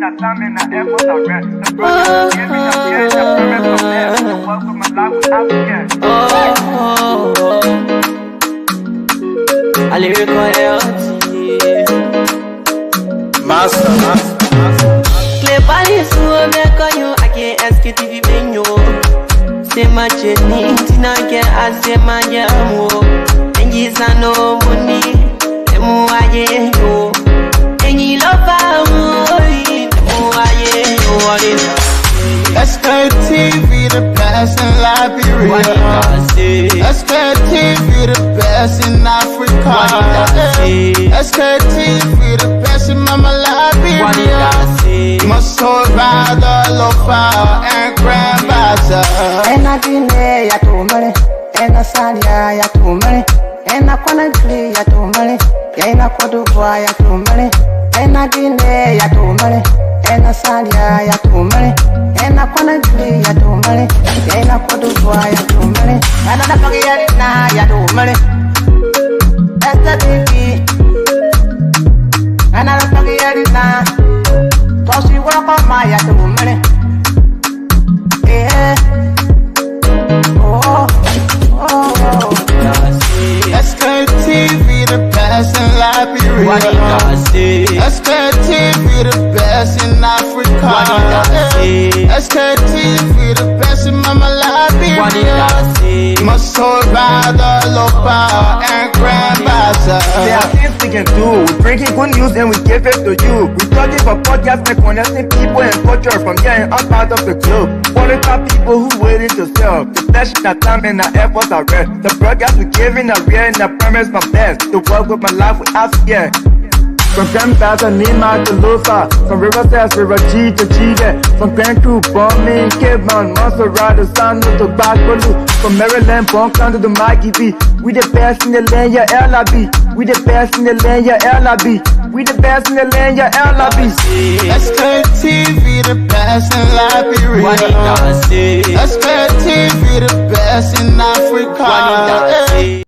that time in the airport I read. The brother gave me the fear, the premise of death. The work of my life without fear. I lyrical Master. Play Paris, who make you again Sktv menu. Say my journey, Tina get as say my jamo. And yes, I know money, the more I yo. And you love Sktv, the best in Liberia. Sktv, the best in Africa. Sktv, the best in Mama Liberia. Must hold by the lofa and grandbaza. And I didn't ya to money, and I said ya to money, and I couldn't play ya to money, and I could do ya to money, and I didn't ya to money, and I said ya to money, and I couldn't play ya to money, and I could do ya to money, and I forget now ya to money. That's the baby, and I forget it now. Cause you work on my ya to money. Yeah. Sktv, the best in Liberia. Sktv, the best in Africa. Sktv, the best in Mama Liberia. Must hold by the lofa and grandbaza. There are things we can do. We bring in good news and we give it to you. We talking about podcasts and connecting people and culture from here and out part of the globe. Qualified people who waiting to sell. The flesh that time and the efforts are red. The broadcast we giving are real and the premise my best. To work with my life without fear. From Grandfather, Nima to Lufa. From River Sass, River G to Chile. From Grand Crew, Bombing, Kidman, Montserrat, San to Bacoloo. From Maryland, Bonk to the Mikey B. We the best in the land, yeah, LIB. We the best in the land, yeah, LIB. We the best in the land, yeah, LIB. Sktv, the best in Liberia. Sktv, the best in Africa.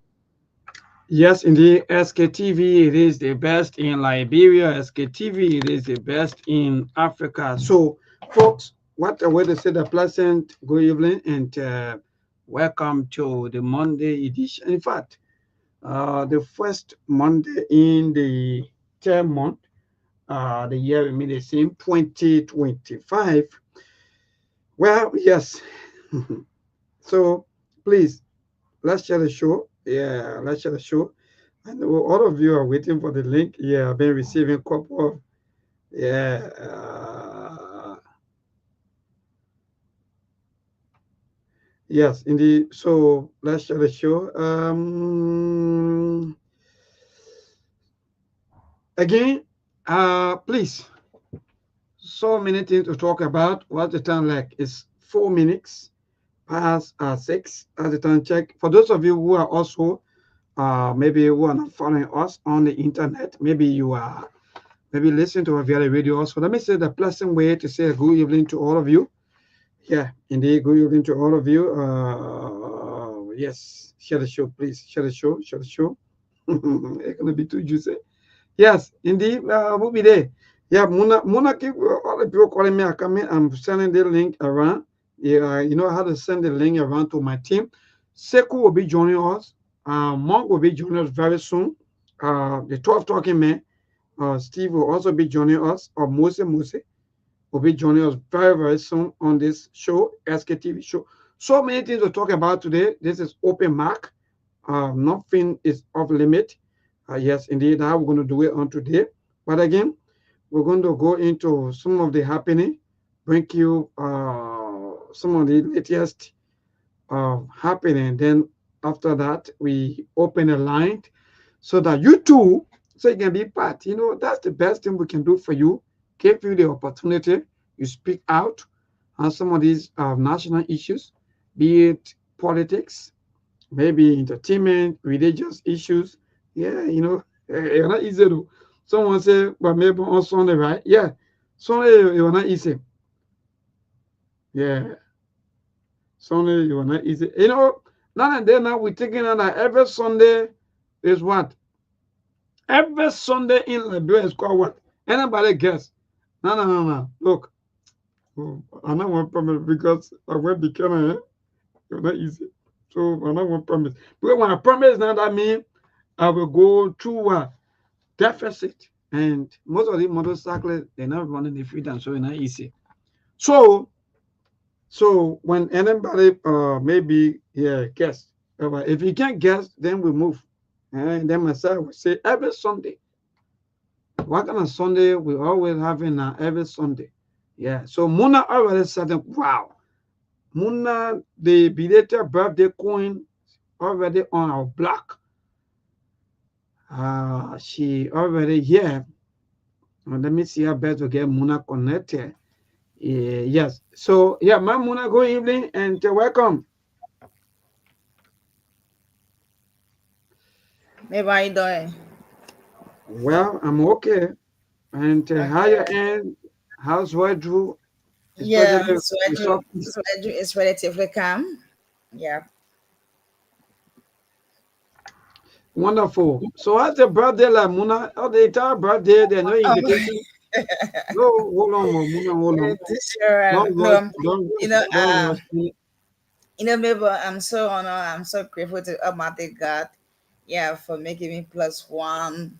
Yes, indeed, Sktv, it is the best in Liberia. Sktv, it is the best in Africa. So, folks, what a way to say the pleasant good evening and welcome to the Monday edition. In fact, the first Monday in the 10th month, the year remains the same, 2025. Well, yes. So, please, let's share the show. Yeah, let's share the show. I know all of you are waiting for the link. Yeah, I've been receiving a couple of, yeah. Yes, indeed. So let's share the show. Again, please. So many things to talk about. What's the time like? It's 4 minutes past 6 at the time check. For those of you who are also maybe who are not following us on the internet, maybe you are listening to us via the radio also. Let me say the pleasant way to say a good evening to all of you. Yeah, indeed, good evening to all of you. Yes, share the show, please. Share the show. It's gonna be too juicy. Yes, indeed, we'll be there. Yeah, Mona keep all the people calling me. I come in. I'm sending the link around. Yeah, you know how to send the link around to my team. Sekou will be joining us. Monk will be joining us very soon. The 12 talking man, Steve will also be joining us, or Mose will be joining us very, very soon on this show, Sktv show. So many things to talk about today. This is open mark. Nothing is off limit. Yes, indeed, how we're going to do it on today. But again, we're going to go into some of the happening, bring you some of the latest happening. Then after that, we open a line so that you too, so you can be part. You know, that's the best thing we can do for you. Give you the opportunity, you speak out on some of these national issues, be it politics, maybe entertainment, religious issues. Yeah, you know, it's not easy to. Someone say, but maybe on Sunday, right? Yeah, Sunday it was not easy. Yeah, Sunday it was not easy. You know, now and then now we're thinking that every Sunday is what? Every Sunday in Liberia is called what? Anybody guess? No. Look, I don't want promise because I went become it's not easy. So I don't want promise. Because when I promise now, that means I will go through a deficit. And most of the motorcyclists, they're not running the freedom, so it's not easy. So when anybody maybe guess, if you can't guess, then we move. And then myself will say every Sunday. What kind of Sunday we always having now every Sunday? Yeah. So Muna already said, wow, Muna the belated birthday coin already on our block. She already here. Let me see how best to get Muna connected. Yes. So yeah, my Muna, good evening and welcome. Maybe how you doing? Well, I'm okay. And how you Okay. end? How's weather? Yeah, Especially the south. so I do is relatively calm. Yeah. Wonderful. So how's the birthday like, Muna? Oh, the entire birthday, there's no Um, invitation. No, hold on, Muna, hold on. this year, Don't no, rush, don't you rush, know, don't rush me. maybe I'm so honored. I'm so grateful to Almighty God, yeah, for making me plus one.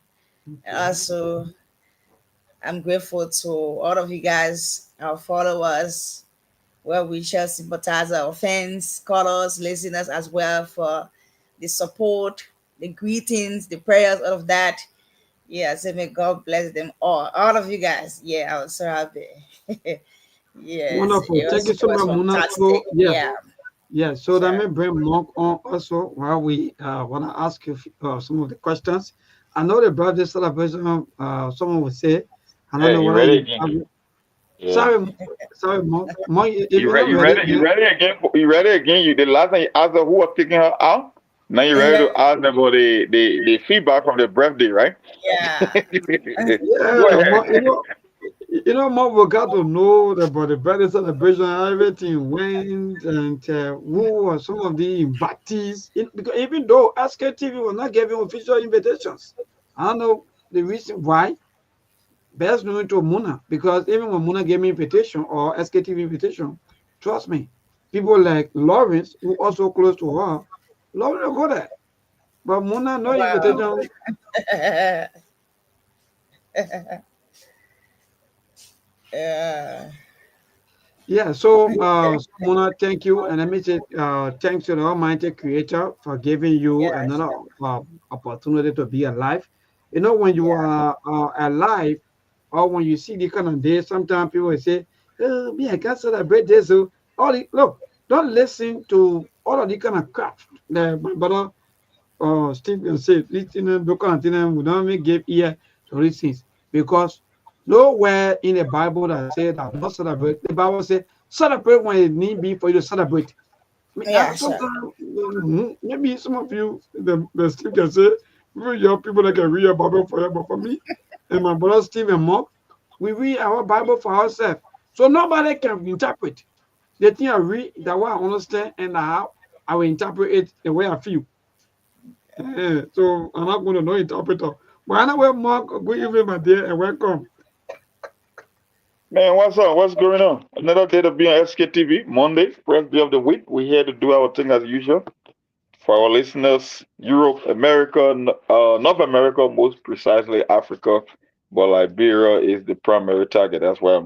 And Okay. also, I'm grateful to all of you guys, our followers, well wishers, sympathizers, our fans, callers, listeners as well for the support, the greetings, the prayers, all of that. Yeah, so may God bless them all of you guys. Yeah, I was so happy. Yes, Wonderful. Thank you it so was much, Muna. fantastic. So yes, Yeah, yes. So that sure. may bring Mark on also while we want to ask you some of the questions. I know the birthday celebration. Someone would say, I don't Hey, know you whether ready you. again? Yeah. Sorry, sorry, Mark. Mark, if You you're ready? not You ready ready? You yet, ready again? You ready again? You the last time you asked her who was kicking her out. Now you ready to ask them about the feedback from the birthday, right? Yeah. Go yeah, ahead. Mark, Mark, we got to know about the birthday celebration, how everything went, and who were some of the invitees. Because even though SKTV was not giving official invitations, I don't know the reason why. Best known to Muna, because even when Muna gave me invitation or SKTV invitation, trust me, people like Lawrence, who also close to her, Lawrence will go there. But Muna, no Wow. invitation. Yeah. Yeah, so Mona, thank you, and let me say thanks to the Almighty Creator for giving you Yes. another opportunity to be alive. You know, when you Yeah. are alive, or when you see the kind of day, sometimes people will say, "Oh, me, I can't celebrate this." So, look, don't listen to all of the kind of crap that my brother Stephen said. Listening, look at them, we don't even give ear to these things because nowhere in the Bible that say that not celebrate. The Bible says celebrate when it need be for you to celebrate. I mean, Yeah, sure. sometimes maybe some of you the Steve can say very young people that can read a Bible for you, but for me and my brother Steve and Mark, we read our Bible for ourselves. So nobody can interpret. The thing I read, that way I understand and how I will interpret it the way I feel. So I'm not going to know interpreter. But anyway, Mark, good evening, my dear, and welcome. Man, what's up? What's going on? Another day to be on SKTV, Monday, first day of the week. We're here to do our thing as usual. For our listeners, Europe, America, North America, most precisely Africa, but Liberia is the primary target. That's where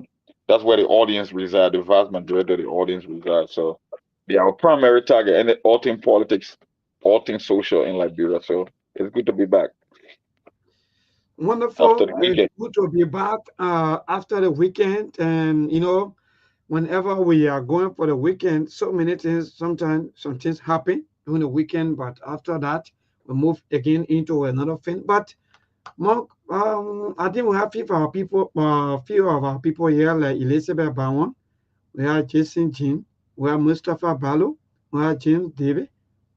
the audience resides. The vast majority of the audience resides. So they are our primary target, and all things politics, all things social in Liberia. So it's good to be back after Wonderful. the It's weekend. good to be back after the weekend. And, whenever we are going for the weekend, so many things, sometimes some things happen during the weekend, but after that, we move again into another thing. But, Mark, I think we have few of our people here, like Elizabeth Bowen. We have Jason Jean, we have Mustafa Balo, we have James David,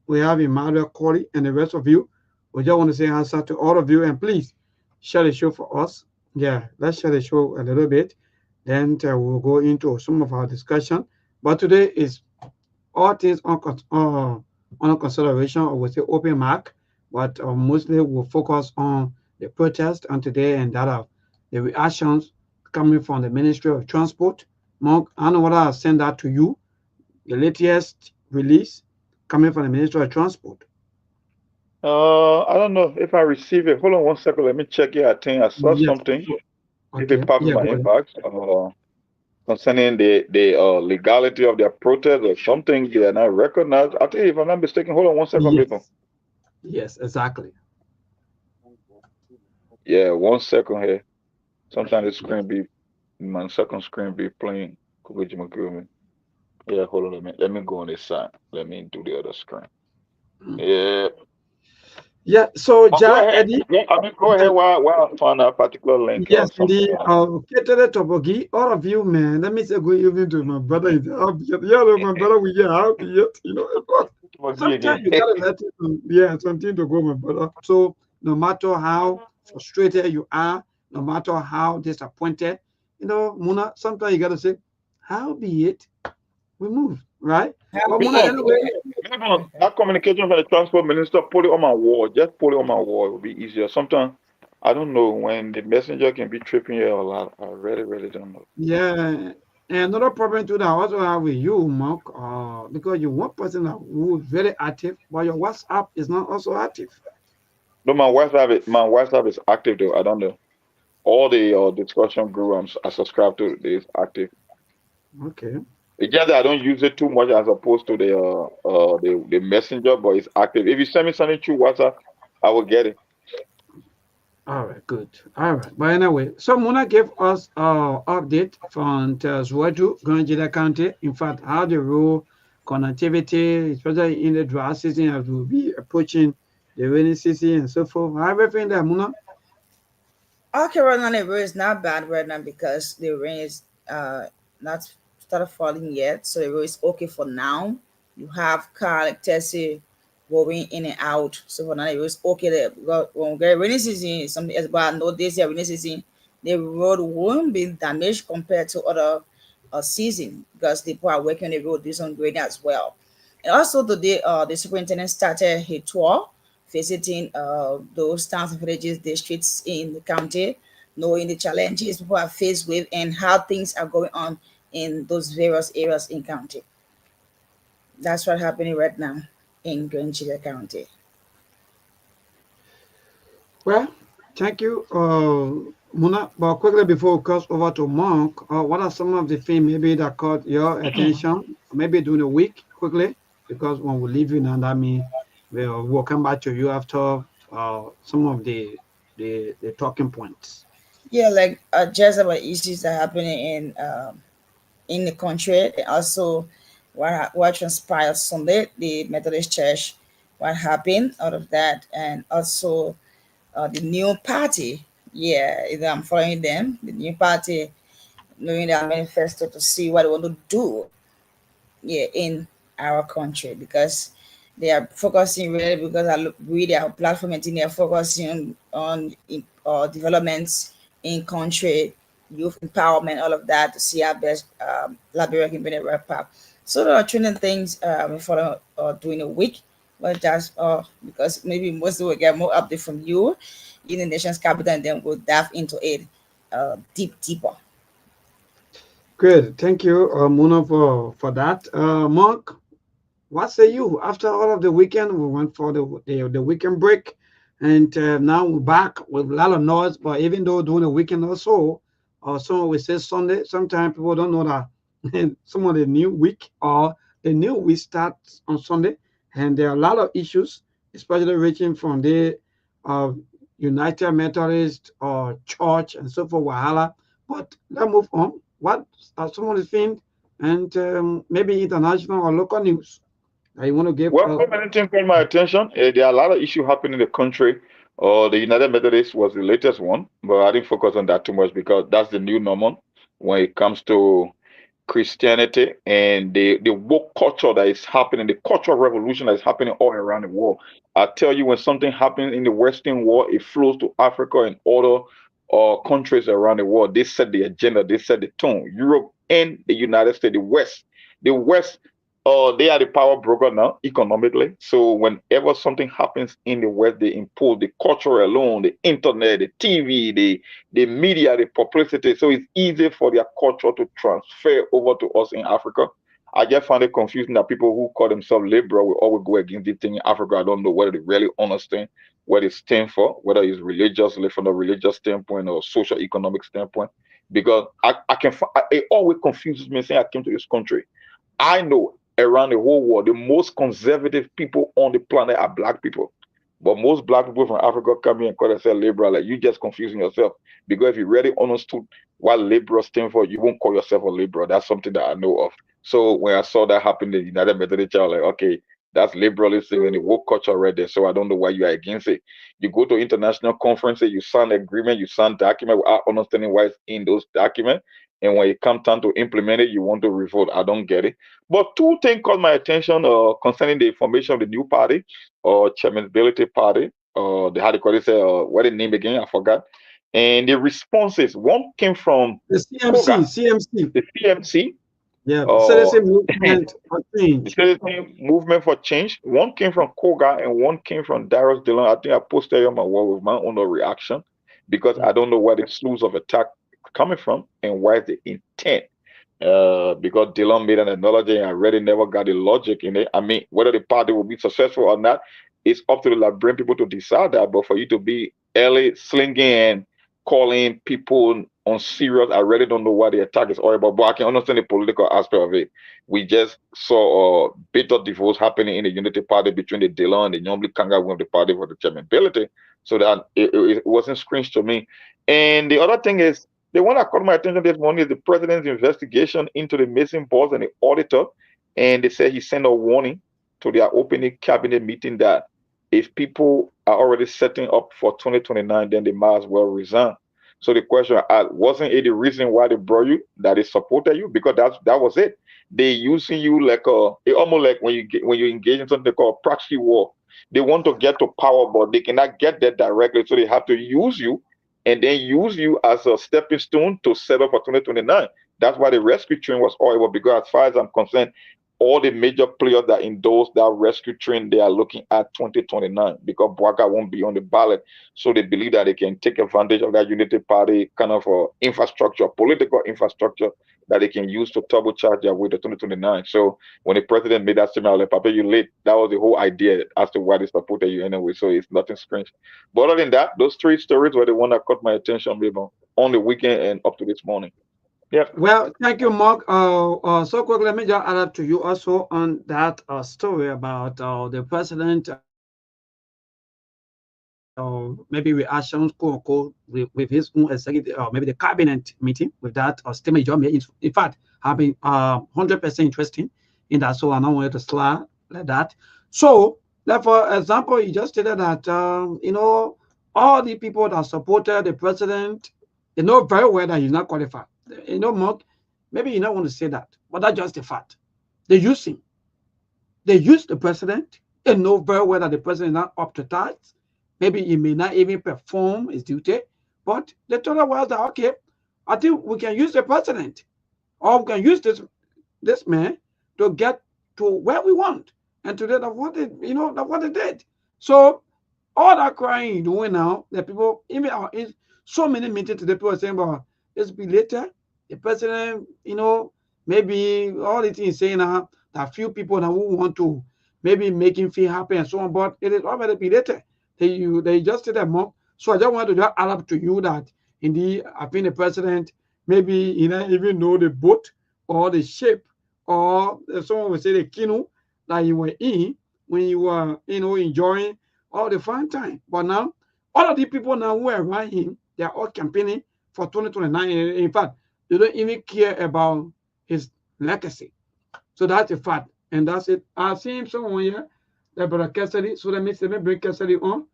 we have Emmanuel Corey, and the rest of you. We just want to say answer to all of you, and please share the show for us. Yeah, let's share the show a little bit. Then we'll go into some of our discussion. But today is all things on consideration, or we say open mark, but mostly we'll focus on the protest on today and that of the reactions coming from the Ministry of Transport. Monk, I know what I'll send that to you. The latest release coming from the Ministry of Transport. I don't know if I receive it. Hold on 1 second. Let me check it. I think I saw Yes. something. If Okay. it popped in Yeah, my go ahead. inbox, concerning the legality of their protest or something they are not recognized. I think if I'm not mistaken, hold on 1 second, people. Yes, exactly. Yeah, 1 second here. Sometimes the screen be my second screen be playing. Yeah, hold on a minute. Let me go on this side. Let me do the other screen. Yeah. Yeah, so Oh, go Ja ahead. Eddie, Yeah, I mean, go ahead while I find that particular link or yes, something. indeed. Ketele Tobogi, all of you, man. Let me say good evening to my brother. Yeah, my brother, we get out yet. Sometimes you gotta let it, something to go, my brother. So no matter how frustrated you are, no matter how disappointed, Muna, sometimes you gotta say, how be it, we move, right? But Muna, anyway, That communication from the transport minister, put it on my wall. Just put it on my wall. It will be easier. Sometimes I don't know when the messenger can be tripping here a lot. I really, really don't know. yeah. And another problem too that I also have with you, Mark, because you're one person who is very active, but your WhatsApp is not also active. No, my WhatsApp is active though. I don't know. All the discussion group I subscribe to is active. Okay. It's just that I don't use it too much as opposed to the messenger, but it's active. If you send me something through WhatsApp, I will get it. All right, good. All right. But anyway, so Muna gave us update from Zwadu, Ganjida County. In fact, how the road connectivity, especially in the dry season, as we'll be approaching the rainy season and so forth. How everything there, Muna? Okay, right now the rain is not bad right now because the rain is not started falling yet, so the road is okay for now. You have car like Tessie going in and out, so for now the road is okay there. Because when we get rainy season, something else, but no this year rainy season, the road won't be damaged compared to other season because people are working on the road, doing some grading as well. And also today, the superintendent started a tour visiting those towns and villages, districts in the county, knowing the challenges people are faced with and how things are going on in those various areas in county. That's what's happening right now in Greenchiller County. Well, thank you, Muna. But quickly before we cross over to Monk, what are some of the things maybe that caught your attention? Maybe during the week, quickly, because when we leave you now, that means we'll come back to you after some of the talking points. Yeah, like just about issues that are happening in the country, and also what transpired Sunday, the Methodist Church, what happened out of that, and also the new party. Yeah, I'm following them. The new party, knowing their manifesto to see what they want to do, yeah, in our country because they are focusing really because I look read their platform and they are focusing on developments in country, youth empowerment, all of that to see how best Liberia can be a rep up. So there are training things for during a week, but that's because maybe most will get more update from you in the nation's capital and then we'll dive into it deeper. Good. Thank you, Muna, for that. Mark, what say you? After all of the weekend, we went for the weekend break, and now we're back with a lot of noise. But even though during the weekend also, some we say Sunday, sometimes people don't know that some of the new week or the new week starts on Sunday, and there are a lot of issues, especially reaching from the uh, United Methodist or Church and so forth, Wahala. But let's move on. What are some of the things, and maybe international or local news? I want to give Well, so many things caught my attention. There are a lot of issues happening in the country. The United Methodist was the latest one, but I didn't focus on that too much because that's the new normal when it comes to Christianity and the woke culture that is happening, the cultural revolution that is happening all around the world. I tell you, when something happens in the Western world, it flows to Africa and other countries around the world. They set the agenda, they set the tone. Europe and the United States, the West they are the power broker now economically. So whenever something happens in the West, they impose the culture alone, the internet, the TV, the media, the publicity. So it's easy for their culture to transfer over to us in Africa. I just find it confusing that people who call themselves liberal will always go against this thing in Africa. I don't know whether they really understand what it stands for, whether it's religiously from a religious standpoint or social economic standpoint. Because it always confuses me saying I came to this country. I know around the whole world, the most conservative people on the planet are black people. But most black people from Africa come here and call themselves liberal. Like, you just confusing yourself. Because if you really understood what liberal stands for, you won't call yourself a liberal. That's something that I know of. So when I saw that happen in the United Methodist Church, I was like, okay, that's liberalism and the woke culture right there. So I don't know why you are against it. You go to international conferences, you sign agreement, you sign document without understanding why it's in those documents. And when it comes time to implement it, you want to revolt. I don't get it. But two things caught my attention concerning the formation of the new party or chairmanability party. They had to call it, what the name again? I forgot. And the responses, one came from the CMC. The CMC. Yeah, citizen movement for change. The citizen movement for change. One came from Koga and one came from Darius Dillon. I think I posted on my wall with my own reaction because I don't know where the slews of attack coming from and why the intent. Because Dillon made an analogy and I really never got the logic in it. I mean, whether the party will be successful or not, it's up to the Liberian people to decide that. But for you to be early slinging and calling people on serious, I really don't know why the attack is all about. But I can understand the political aspect of it. We just saw bitter divorce happening in the Unity Party between the Dillon and the Nyomli Kanga wing of the party for the chairmanability. So that it wasn't strange to me. And the other thing is, the one that caught my attention this morning is the president's investigation into the missing boss and the auditor. And they said he sent a warning to their opening cabinet meeting that if people are already setting up for 2029, then they might as well resign. So the question I asked, wasn't it the reason why they brought you, that they supported you? Because that was it. They using you like it almost like when you engage in something called proxy war. They want to get to power, but they cannot get there directly, so they have to use you and then use you as a stepping stone to set up for 2029. That's why the rescue train was all over, because as far as I'm concerned, all the major players that endorse that rescue train, they are looking at 2029 because Bwaka won't be on the ballot. So they believe that they can take advantage of that Unity Party kind of infrastructure, political infrastructure that they can use to turbocharge their way to 2029. So when the president made that statement, I was like, Papa, you late. That was the whole idea as to why they supported you anyway. So it's nothing strange. But other than that, those three stories were the one that caught my attention, maybe on the weekend and up to this morning. Yeah. Well, thank you, Mark. So quick, let me just add up to you also on that story about the president. Maybe reactions, quote unquote, with his own executive, or maybe the cabinet meeting with that statement. In fact, have been 100% interesting in that. So I don't want to slide like that. So, like for example, you just stated that all the people that supported the president, they know very well that he's not qualified. Mark, maybe you don't want to say that, but that's just the fact. They use him. They use the president and know very well that the president is not up to task. Maybe he may not even perform his duty, but they told us that, okay, I think we can use the president, or we can use this man to get to where we want. And today, that's what they did. So all that crying you're doing now, the people, even in so many meetings today, people are saying, well, let's be later. The president, maybe all the things saying now, that few people now who want to maybe make him feel happy and so on, but it is already be later. They just did that more. So I just want to just add up to you that indeed, I think the president maybe even know the boat or the ship or someone would say the canoe that you were in when you were enjoying all the fun time. But now all of the people now who are around him, they are all campaigning for 2029. In fact, they don't even care about his legacy. So that's a fact, and that's it. I've seen someone here, that brother Cassidy. So let me bring Cassidy on.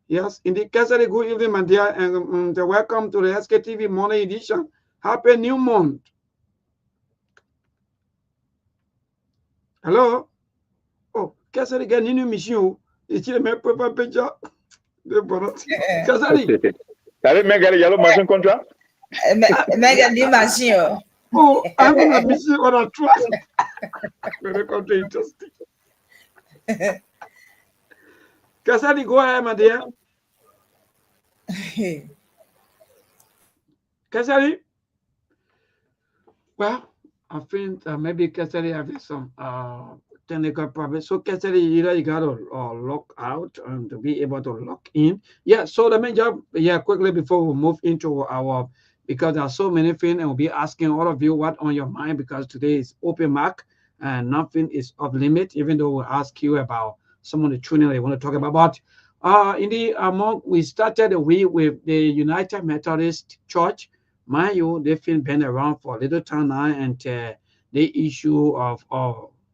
Yes, indeed, Cassidy, good evening, my dear, and welcome to the Sktv Morning Edition. Happy New Month. Hello. Oh, Cassidy, get new mission. It's a paper picture. Cassidy. Allez, Mega, le yellow machine contract. Mega new machine. Oh, I'm going to miss you on a trust. Very country interesting. Kasadi, go ahead, my dear. Kasadi. Well, I think maybe Kasadi having some technical problem. So Kasadi, either you got to lock out and to be able to lock in. Yeah. So let me just quickly before we move into our, because there are so many things, and we'll be asking all of you what on your mind, because today is open mic and nothing is off limit. Even though we'll ask you about some of the training that you want to talk about. But in the among we started the week with the United Methodist Church. Mind you, they've been around for a little time now, and the issue of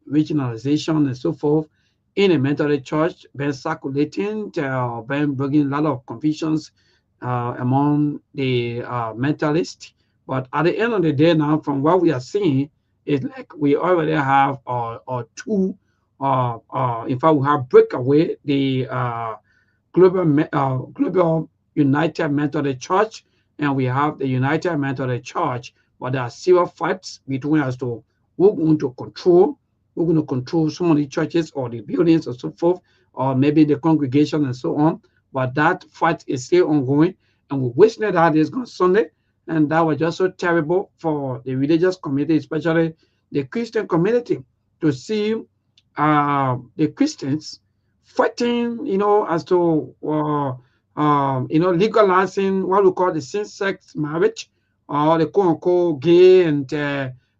regionalization and so forth in a Methodist church been circulating, been bringing a lot of confusions among the Methodists. But at the end of the day, now from what we are seeing, it's like we already have or two, in fact, we have breakaway the global United Methodist Church, and we have the United Methodist Church. But there are serious fights between us to who's going to control, some of the churches or the buildings or so forth, or maybe the congregation and so on. But that fight is still ongoing, and we wish that is gone Sunday, and that was just so terrible for the religious community, especially the Christian community, to see the Christians fighting, as to legalizing what we call the same-sex marriage, or the quote-unquote gay and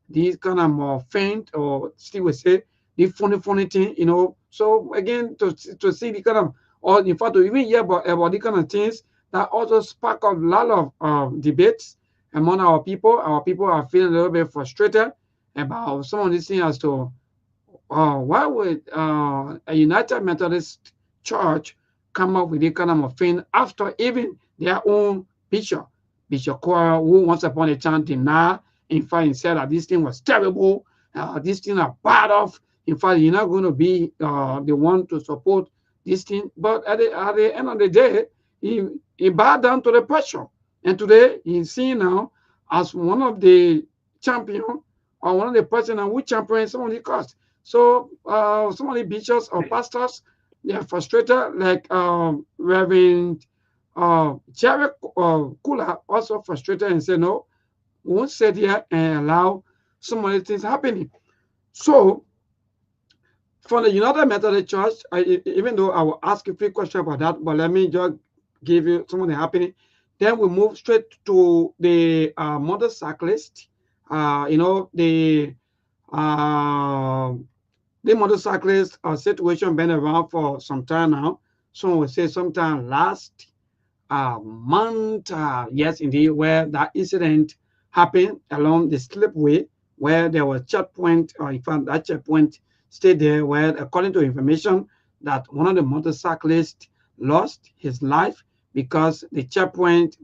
these kind of more faint, or still we say the funny thing, So again, to see the kind of, or in fact, to even hear about the kind of things that also spark a lot of debates among our people. Our people are feeling a little bit frustrated about some of these things as to why would a United Methodist Church come up with this kind of thing after even their own bishop, Bishop Cora, who once upon a time denied, in fact, he said that this thing was terrible, this thing are bad off. In fact, you're not going to be the one to support this thing. But at the end of the day, he bowed down to the pressure. And today, he's seen now as one of the champion, or one of the person who champion some of the cause. So some of the bishops or pastors, they are frustrated, like Reverend Jerry Kula also frustrated and said, no, we won't sit here and allow some of the things happening. So for the United Methodist Church, even though I will ask you a few questions about that, but let me just give you some of the happening. Then we move straight to the motorcyclist. The motorcyclist situation been around for some time now. Some will say sometime last month, yes, indeed, where that incident happened along the slipway, where there was checkpoint, or in fact, that checkpoint stayed there, where, according to information, that one of the motorcyclists lost his life because the checkpoint,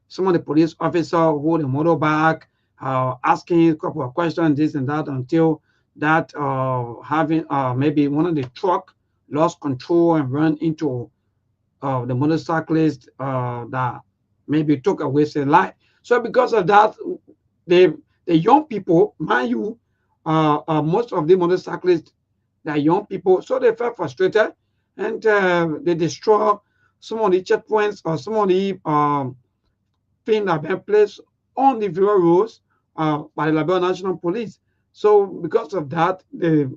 some of the police officer hold the motorbike, asking a couple of questions, this and that, until that having maybe one of the truck lost control and ran into the motorcyclist that maybe took away his life. So because of that, the young people, mind you, most of the motorcyclists, they're young people, so they felt frustrated, and they destroy some of the checkpoints or some of the things that have been placed on the various roads by the Liberia National Police. So because of that, the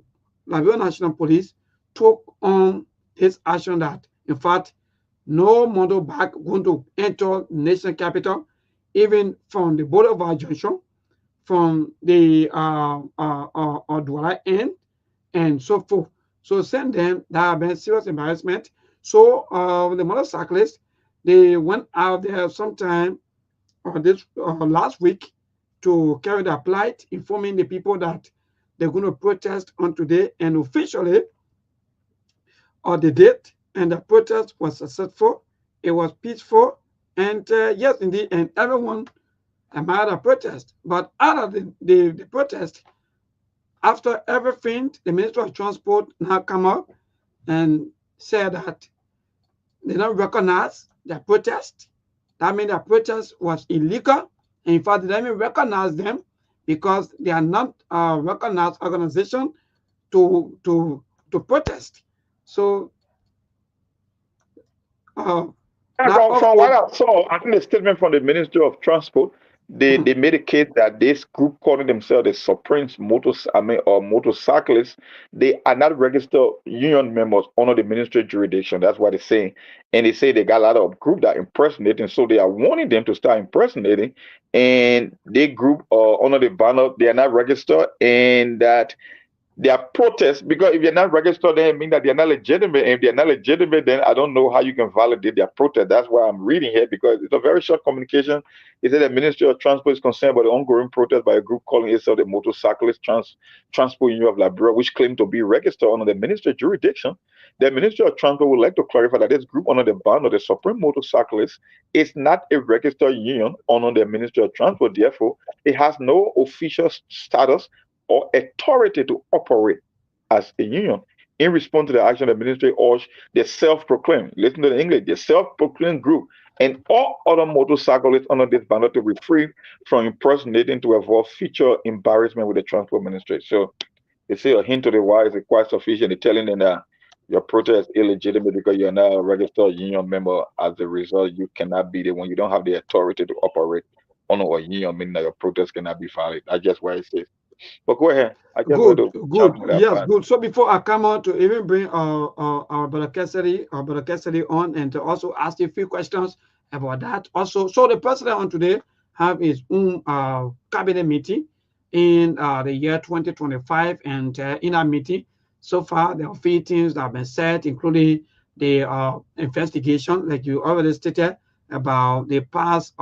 Liberia National Police took on this action that, in fact, no motorbike going to enter the national capital, even from the Boulevard Junction, from the Douala end, and so forth. So send them, that have been serious embarrassment. So the motorcyclists, they went out there sometime this last week to carry their plight, informing the people that they're going to protest on today, and officially they did, and the protest was successful. It was peaceful, and yes, indeed, and everyone admired the protest. But out of the protest, after everything, the Minister of Transport now come up and said that they don't recognize the protest. That means the protest was illegal. In fact, they don't even recognize them because they are not recognized organization to protest. So that From what also I saw, I think the statement from the Ministry of Transport, they made a case that this group calling themselves the Supreme or motorcyclists, they are not registered union members under the ministry jurisdiction. That's what they're saying. And they say they got a lot of group that impersonating, so they are warning them to start impersonating. And they group under the banner, they are not registered, and that they are protests, because if you're not registered, then it means that they're not legitimate. And if they're not legitimate, then I don't know how you can validate their protest. That's why I'm reading here, because it's a very short communication. It said the Ministry of Transport is concerned about the ongoing protest by a group calling itself the Motorcyclist Transport Union of Liberia, which claim to be registered under the ministry jurisdiction. The Ministry of Transport would like to clarify that this group under the banner of the Supreme Motorcyclists is not a registered union under the Ministry of Transport. Therefore, it has no official status or authority to operate as a union. In response to the action, the ministry urged the self-proclaimed, listen to the English, the self-proclaimed group and all other motorcyclists under this banner to refrain from impersonating to avoid future embarrassment with the transport ministry. So they say a hint to the wise is quite sufficient. They're telling them that your protest is illegitimate because you're not a registered union member. As a result, you cannot be the one. You don't have the authority to operate under a union, meaning that your protest cannot be valid. That's just what it says. But go ahead. I just want good, to good. jump on that Yes, part. good. So before I come on to even bring our brother Cassidy on and to also ask you a few questions about that. Also, so the president on today have his own cabinet meeting in the year 2025, and in our meeting, so far there are few things that have been said, including the investigation, like you already stated, about the past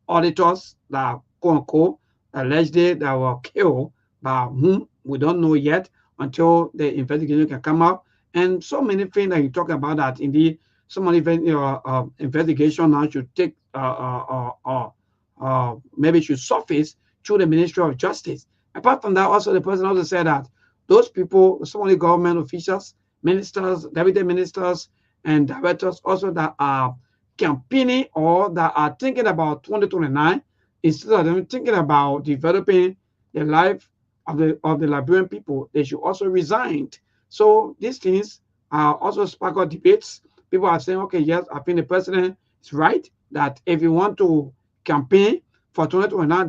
auditors that quote unquote allegedly that were killed by whom we don't know yet until the investigation can come out. And so many things that you talk about that indeed some investigation now should take maybe should surface through the Ministry of Justice. Apart from that, also the president also said that those people, some of the government officials, ministers, deputy ministers, and directors also that are campaigning or that are thinking about 2029, instead of them thinking about developing the life of the Liberian people, they should also resign. So these things are also spark up debates. People are saying, okay, yes, I think the president is right that if you want to campaign for 2029,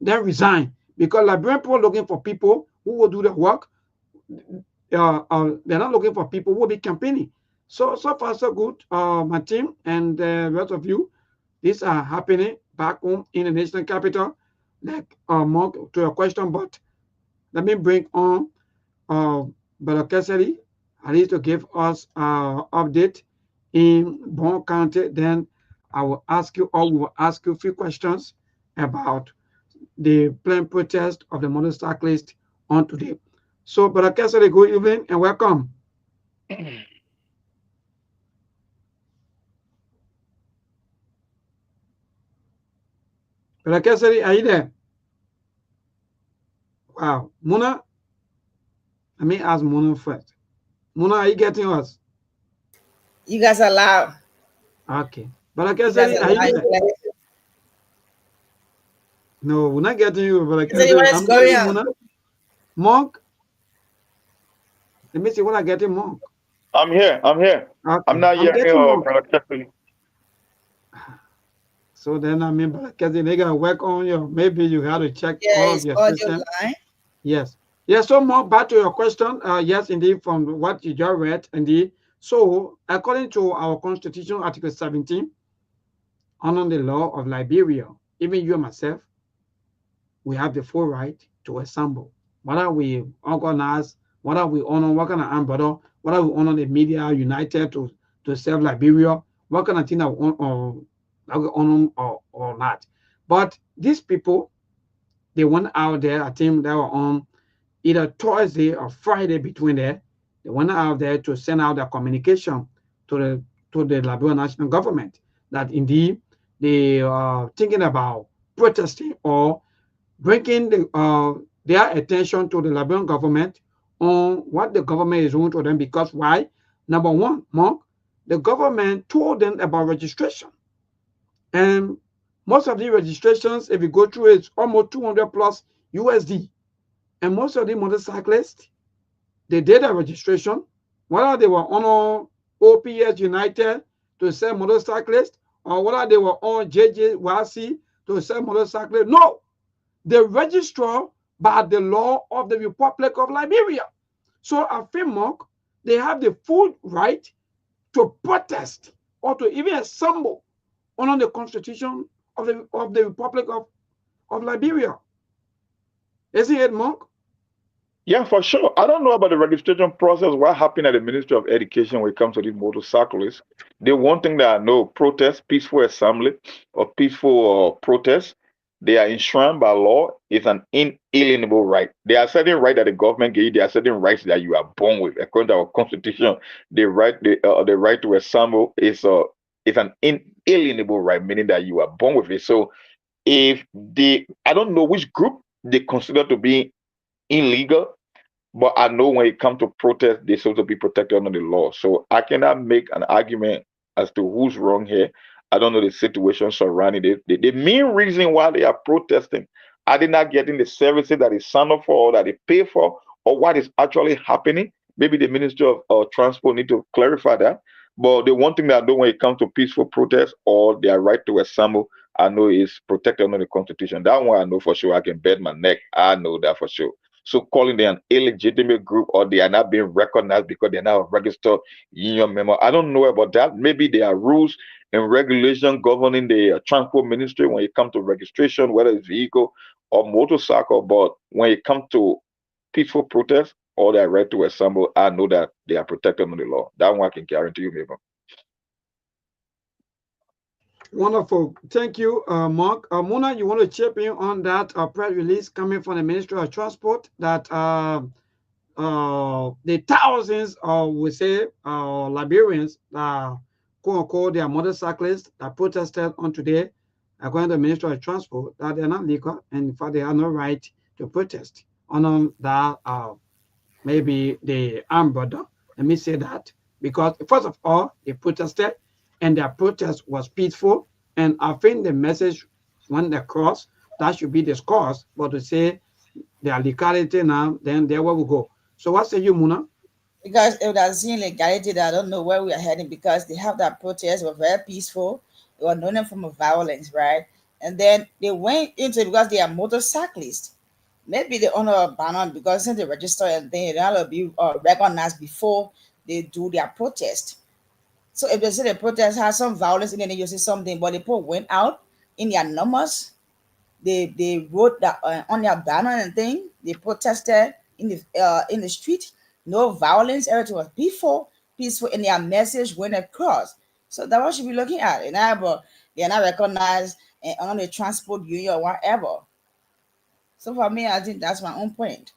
then resign, because Liberian people are looking for people who will do the work. They're not looking for people who will be campaigning. So far so good, my team and the rest of you. These are happening back home in the national capital. Like more to your question, but let me bring on Brother Cassidy, at least to give us update in Bon County. Then I will ask you, or we will ask you a few questions about the planned protest of the motorcyclists on today. So, Brother Cassidy, good evening and welcome. Brother Cassidy, are you there? Wow. Muna, let me ask Muna first. Muna, are you getting us? You guys are loud. Okay. Brother Cassidy, are you there? No, we're not getting you, Brother Cassidy. I'm getting you, Muna. Monk? Let me see what I get in Monk. I'm here. Okay. I'm not hearing Brother Cassidy. So then I mean, Brother Cassidy, they gotta work on your. Maybe you have to check all of your system. Yes. Yes. So more back to your question. Yes, indeed, from what you just read, indeed. So according to our Constitution, Article 17, under the law of Liberia, even you and myself, we have the full right to assemble. Whether we organize, whether we honor, what kind of umbrella, whether we honor the media united to serve Liberia, what kind of thing that we honor or not. But these people, they went out there, I think they were on either Thursday or Friday between there. They went out there to send out a communication to the Liberian national government that indeed they are thinking about protesting or bringing their attention to the Liberian government on what the government is doing to them. Because why? Number one, Monk, the government told them about registration. And Most of the registrations, if you go through it, it's almost 200 plus USD. And most of the motorcyclists, they did a registration, whether they were on OPS United to sell motorcyclists, or whether they were on JJYC to sell motorcyclists. No, they register by the law of the Republic of Liberia. So at FIMOC, they have the full right to protest or to even assemble under the constitution of the Republic of Liberia. Isn't it, Monk? Yeah, for sure. I don't know about the registration process. What happened at the Ministry of Education when it comes to these motorcyclists? The one thing that I know, protest, peaceful assembly, or peaceful protest, they are enshrined by law. It's an inalienable right. There are certain rights that the government gave you. There are certain rights that you are born with. According to our constitution, the right to assemble is an inalienable right, meaning that you are born with it. So if I don't know which group they consider to be illegal, but I know when it comes to protest, they're supposed to be protected under the law. So I cannot make an argument as to who's wrong here. I don't know the situation surrounding it. The main reason why they are protesting, are they not getting the services that they sign up for or that they pay for, or what is actually happening? Maybe the Ministry of Transport need to clarify that. But the one thing that I know when it comes to peaceful protest or their right to assemble, I know is protected under the Constitution. That one I know for sure. I can bet my neck. I know that for sure. So calling them an illegitimate group or they are not being recognized because they're not a registered union member, I don't know about that. Maybe there are rules and regulation governing the transport ministry when it comes to registration, whether it's vehicle or motorcycle. But when it comes to peaceful protest or their right to assemble, I know that they are protected under the law. That one I can guarantee you, maybe. Wonderful. Thank you, Mark. Mona, you want to chip in on that press release coming from the Ministry of Transport that the thousands of, we say, Liberians, quote unquote, they are motorcyclists that protested on today, according to the Ministry of Transport, that they're not legal and in fact they have no right to protest on that maybe the armed border. Let me say that because first of all, they protested and their protest was peaceful. And I think the message went across that should be discussed, but to say they are legality now, then there we go. So what say you, Muna? Because if that's illegality, I don't know where we are heading because they have that protest, were very peaceful. They were known from violence, right? And then they went into it because they are motorcyclists. Maybe they own a banner because since they register and they will be recognized before they do their protest. So if they say the protest has some violence in it, you see something, but the people went out in their numbers. They wrote that on their banner and thing. They protested in the street. No violence. Everything was peaceful, and their message went across. So that's what should be looking at. And they're not recognized on the transport union or whatever. So for me, I think that's my own point.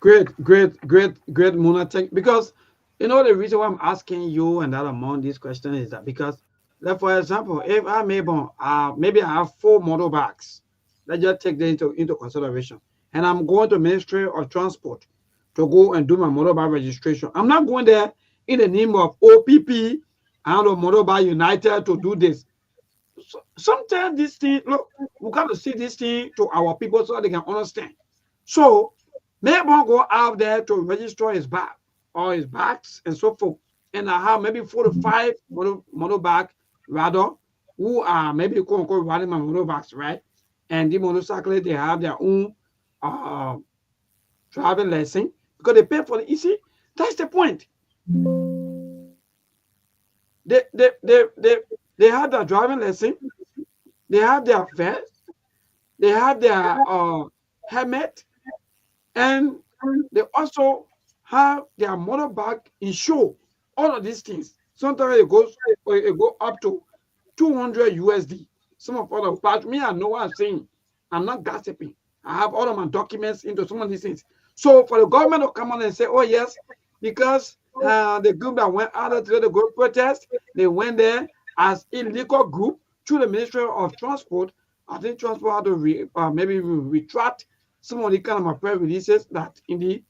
Great, Muna. Because you know the reason why I'm asking you and that among these questions is that because, like for example, if I maybe I have 4 motorbikes, let's just take that into consideration, and I'm going to Ministry of Transport to go and do my motorbike registration. I'm not going there in the name of OPP and of Motorbike United to do this. So, sometimes this thing, look, we got to see this thing to our people so they can understand. So maybe I'll go out there to register his bike or his bikes and so forth. And I have maybe 4 to 5 motorbike rather who are maybe quote unquote riding my motorbikes, right? And the motorcyclists, they have their own driving lesson because they pay for it. You see, that's the point. They have their driving lesson, they have their vest, they have their helmet, and they also have their motorbike insured. All of these things. Sometimes it go up to 200 USD. Some of other, but me, I know what I'm saying. I'm not gossiping. I have all of my documents into some of these things. So for the government to come on and say, oh yes, because the group that went out to the group protest, they went there as illegal group through the Ministry of Transport. I think Transport had to maybe retract some of the kind of press releases that indeed,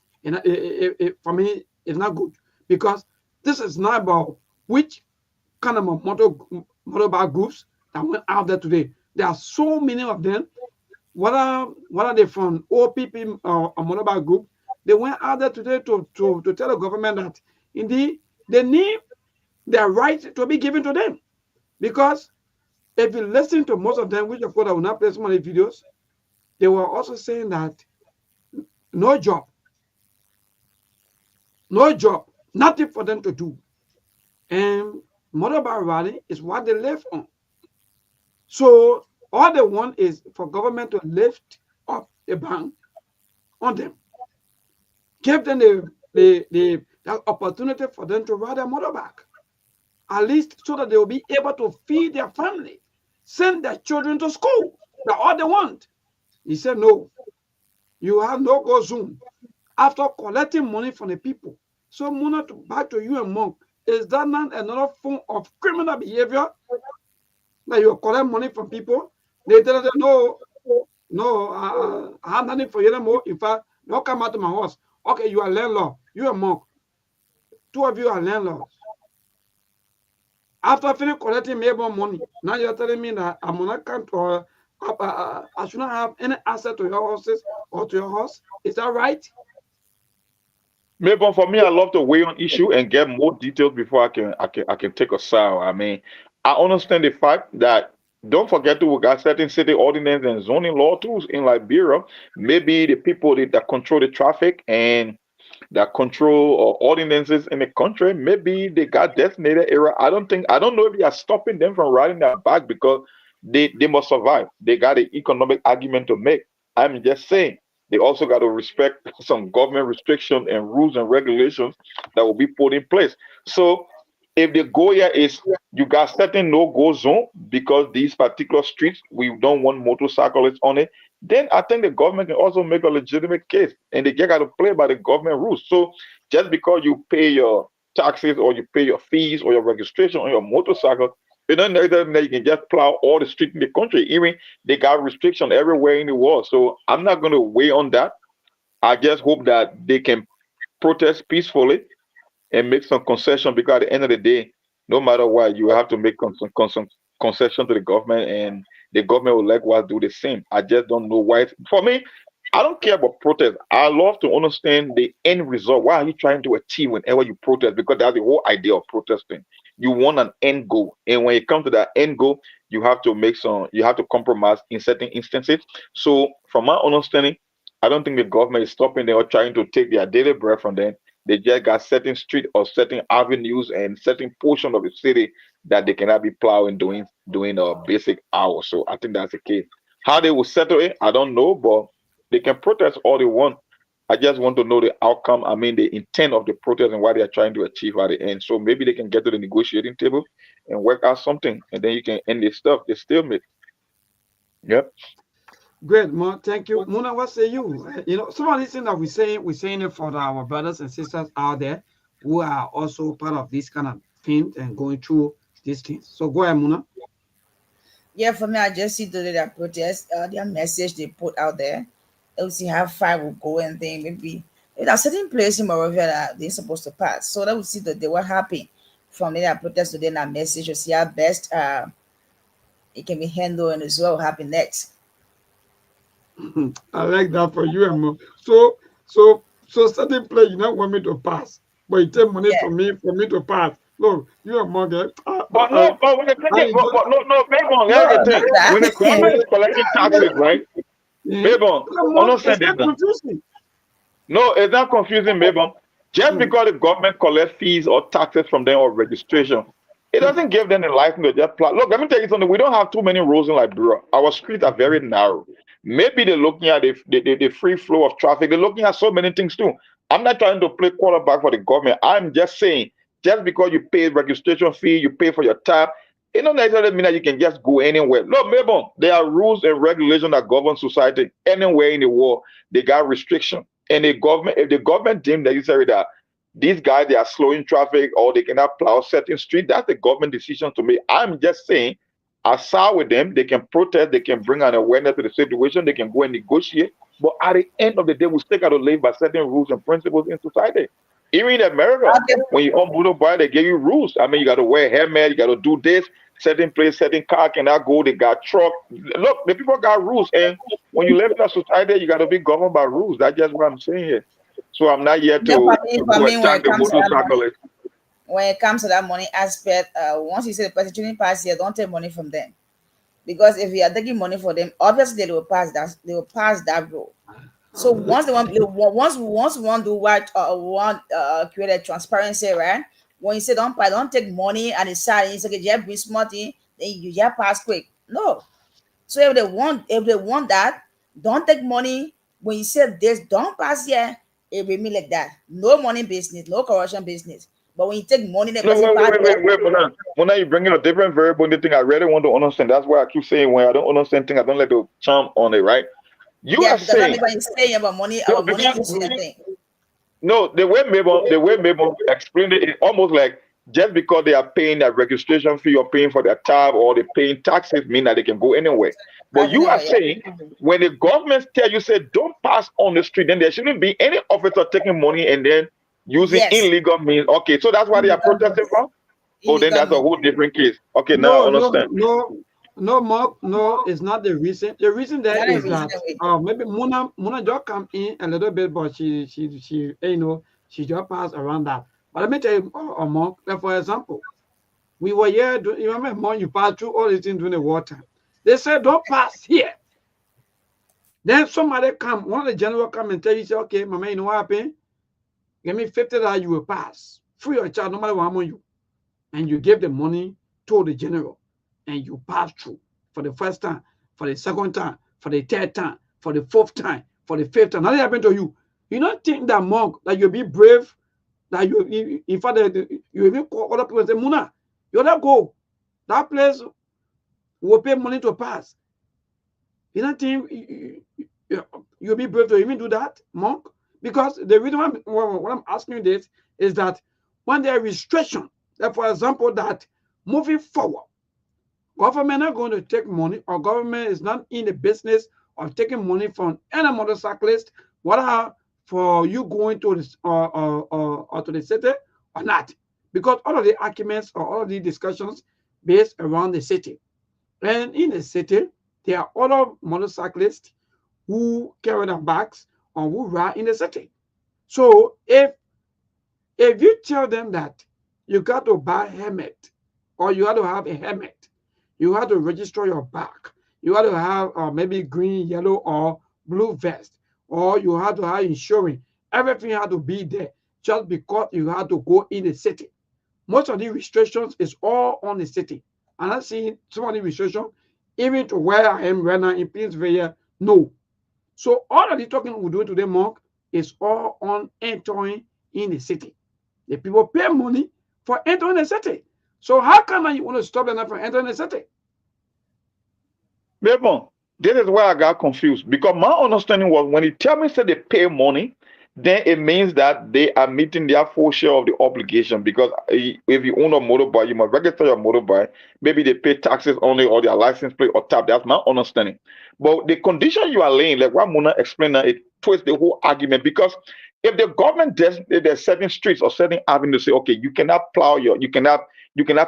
for me, it's not good because this is not about which kind of motorbike groups that went out there today. There are so many of them. What are they from? OPP or a motorbike group. They went out there today to tell the government that indeed they need their right to be given to them. Because if you listen to most of them, which of course I will not play some of the videos, they were also saying that no job, nothing for them to do. And motorbike rally is what they live on. So all they want is for government to lift up a ban on them. Give them the opportunity for them to ride a motorbike. At least so that they will be able to feed their family, send their children to school. That's all they want. He said, no, you have no go zone. After collecting money from the people. So Muna, back to you and Monk, is that not another form of criminal behavior? That you collect money from people? They tell them, no, I have nothing for you anymore. In fact, don't come out to my house. Okay, you are landlord. You are Monk. Two of you are landlords. After finishing collecting more money, now you're telling me that I'm not count or I should not have any asset to your horses or to your house. Is that right? Maybe for me, I love to weigh on issue and get more details before I can take a side. I mean, I understand the fact that don't forget to we got certain city ordinance and zoning law tools in Liberia. Maybe the people that control the traffic and that control ordinances in the country, maybe they got designated area. I don't know if they are stopping them from riding their back because they must survive. They got an economic argument to make. I'm just saying they also got to respect some government restrictions and rules and regulations that will be put in place. So if the goal here is you got certain no-go zone because these particular streets we don't want motorcyclists on it, then I think the government can also make a legitimate case, and they got to play by the government rules. So just because you pay your taxes or you pay your fees or your registration on your motorcycle, it doesn't mean that you can just plow all the streets in the country. Even they got restriction everywhere in the world. So I'm not going to weigh on that. I just hope that they can protest peacefully and make some concession because at the end of the day, no matter what, you have to make concession to the government, and the government will likewise do the same. I just don't know why. For me, I don't care about protest. I love to understand the end result. What are you trying to achieve whenever you protest? Because that's the whole idea of protesting. You want an end goal, and when it comes to that end goal, you have to compromise in certain instances. So, from my understanding, I don't think the government is stopping them or trying to take their daily bread from them. They just got certain street or certain avenues and certain portion of the city that they cannot be plowing doing basic hours. So I think that's the case. How they will settle it, I don't know, but they can protest all they want. I just want to know the outcome. I mean, the intent of the protest and what they are trying to achieve at the end. So maybe they can get to the negotiating table and work out something, and then you can end this stuff. They still make. Yep. Great, Mo. Thank you. Mona, what say you? You know, some of these things that we're saying it for our brothers and sisters out there who are also part of this kind of thing and going through these things. So go ahead, Mona. Yeah, for me, I just see that protest, their message they put out there. Let's see how far will go and then maybe there are certain places in Moravia that they're supposed to pass. So that we see that they were happy from their protest to their message to see how best it can be handled and as well what happen next. I like that for you and Mo. So certain place you don't want me to pass, but you take money from me for me to pass. Look, you and Mo get. But no, but when the when the government is collecting taxes, right? Mabon, understand this. No, it's not confusing, Mabon. Just because the government collect fees or taxes from them or registration, it doesn't give them the license to just plot. Look, let me tell you something. We don't have too many roads in Liberia. Our streets are very narrow. Maybe they're looking at the free flow of traffic. They're looking at so many things too. I'm not trying to play quarterback for the government. I'm just saying, just because you pay registration fee, you pay for your tap, it don't necessarily mean that you can just go anywhere. Look, Mabon, there are rules and regulations that govern society anywhere in the world. They got restriction. And the government, if the government deems necessary that these guys they are slowing traffic or they cannot plow certain street, that's the government decision to make. I'm just saying, aside with them, they can protest, they can bring an awareness to the situation, they can go and negotiate. But at the end of the day, we still got to live by certain rules and principles in society. Even in America, when you own motorbike, they give you rules. I mean, you got to wear a helmet, you got to do this. certain place, certain car cannot go. They got truck. Look, the people got rules, and when you live in a society, you got to be governed by rules. That's just what I'm saying here. So I'm not here Yeah, to for me, when attack it the comes to that money, motorcyclists. aspect, once you say the person shouldn't pass here, don't take money from them. Because if you are taking money for them, obviously they will pass that. They will pass that rule. So once one do what one create a transparency, right? When you say don't take money and it's sad, and you say okay, just bring small thing, then you just pass quick. No. So if they want that, don't take money. When you say this, don't pass here, it will mean like that. No money business, no corruption business. But when you take money, the No, person pass there. wait. When you bring in a different variable in the thing, I really want to understand. That's why I keep saying when I don't understand things, I don't let the charm on it, right? You Yeah, are because when saying people saying about money, no, our money because incident thing. no, the way Mabel explained it, it's almost like just because they are paying their registration fee or paying for their tab or they paying taxes mean that they can go anywhere. But Pass you are anyway, yeah. saying when the government tell you say don't pass on the street, then there shouldn't be any officer taking money and then using Yes, illegal means. Okay, so that's why they are illegal protesting means. for. Oh, then Illegal that's a means. whole different case. Okay, now I No, understand. Mark. No, it's not the reason. The reason there That is is reason that away. maybe Muna just come in a little bit, but she she just passed around that. But let me tell you, Mark, like for example, we were here. You remember, Mark, you passed through all these things during the water. They said don't pass here. Then somebody come, one of the general come and tell you, say, okay, mama, you know what happened? Give me $50, you will pass. Free of charge, no matter what among you. And you give the money to the general and you pass through for the first time, for the second time, for the third time, for the fourth time, for the fifth time. Nothing happened to you. You don't think that monk that you'll be brave, that you in fact you even call other people and say, Muna, you let go. That place will pay money to pass. You don't think you'll be brave to even do that, monk? Because the reason why I'm asking you this is that when there are restrictions, that for example, that moving forward, government not going to take money, or government is not in the business of taking money from any motorcyclist, whether for you going to this or to the city or not. Because all of the arguments or all of the discussions based around the city. And in the city, there are other motorcyclists who carry their bags or who ride in the city. So if you tell them that you got to buy a helmet or you have to have a helmet, you have to register your bag, you have to have maybe green, yellow, or blue vest, or you have to have insurance. Everything had to be there just because you had to go in the city. Most of the restrictions is all on the city. And I see some of the restrictions, even to where I am right now in Pennsylvania, no. So all of the talking we do today, Mark, is all on entering in the city. The people pay money for entering the city. So how come you want to stop them from entering the city? Mabel, this is where I got confused because my understanding was when you tell me say they pay money, then it means that they are meeting their full share of the obligation. Because if you own a motorbike, you must register your motorbike. Maybe they pay taxes only or their license plate or tab. That's my understanding. But the condition you are laying, like what Mona explained, it twists the whole argument. Because if the government does there's certain streets or certain avenues say, okay, you cannot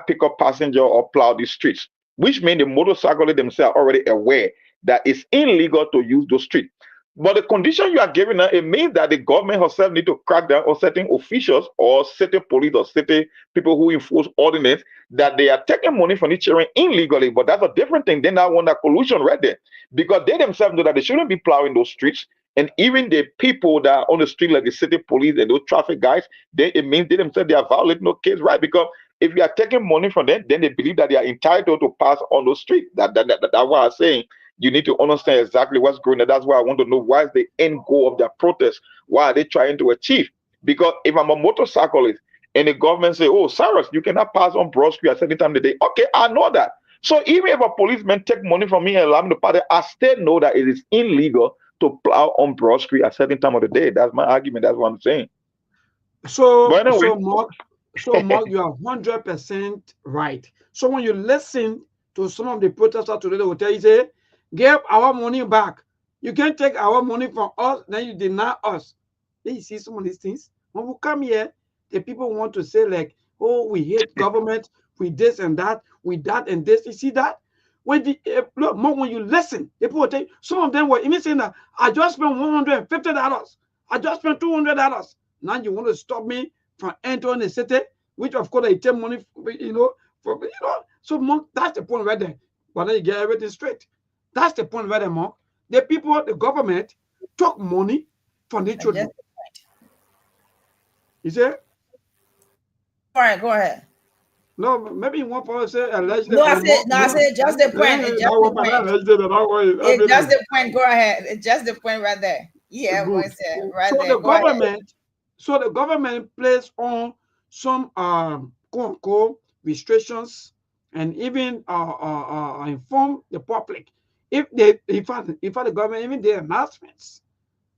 pick up passenger or plow these streets, which means the motorcyclists themselves are already aware that it's illegal to use those streets. But the condition you are giving her, it means that the government herself need to crack down on certain officials or certain police or certain people who enforce ordinance that they are taking money from each other illegally. But that's a different thing than that one, that collusion right there. Because they themselves know that they shouldn't be plowing those streets. And even the people that are on the street, like the city police and those traffic guys, it means they themselves they are violating no case, right? Because if you are taking money from them, then they believe that they are entitled to pass on those streets. That's what I'm saying. You need to understand exactly what's going on. That's why I want to know why is the end goal of their protest. Why are they trying to achieve? Because if I'm a motorcyclist and the government say, "Oh, Cyrus, you cannot pass on Broad Street at certain time of the day," okay, I know that. So even if a policeman take money from me and allow me to pass it, I still know that it is illegal to plow on Broad Street at certain time of the day. That's my argument. That's what I'm saying. So But anyway, Mark, you are 100% right. So when you listen to some of the protesters today, they will tell you, say, give our money back. You can't take our money from us, then you deny us. Then you see some of these things. When we come here, the people want to say, like, oh, we hate government, with this and that, with that and this. You see that? When the look, more when you listen, people will tell you, some of them were even saying that I just spent $150. I just spent $200. Now you want to stop me from entering the city, which of course they take money, So Monk, that's the point right there. But then you get everything straight. That's the point right there, Monk. The people, the government, took money from the children. You see? All right, go ahead. No, maybe one person say allegedly. No, I said just the point. It's just the point. It's just the point. Go ahead. It's just the point right there. Yeah, right there. The government, so the government plays on some quote unquote restrictions and even inform the public. If the government even their announcements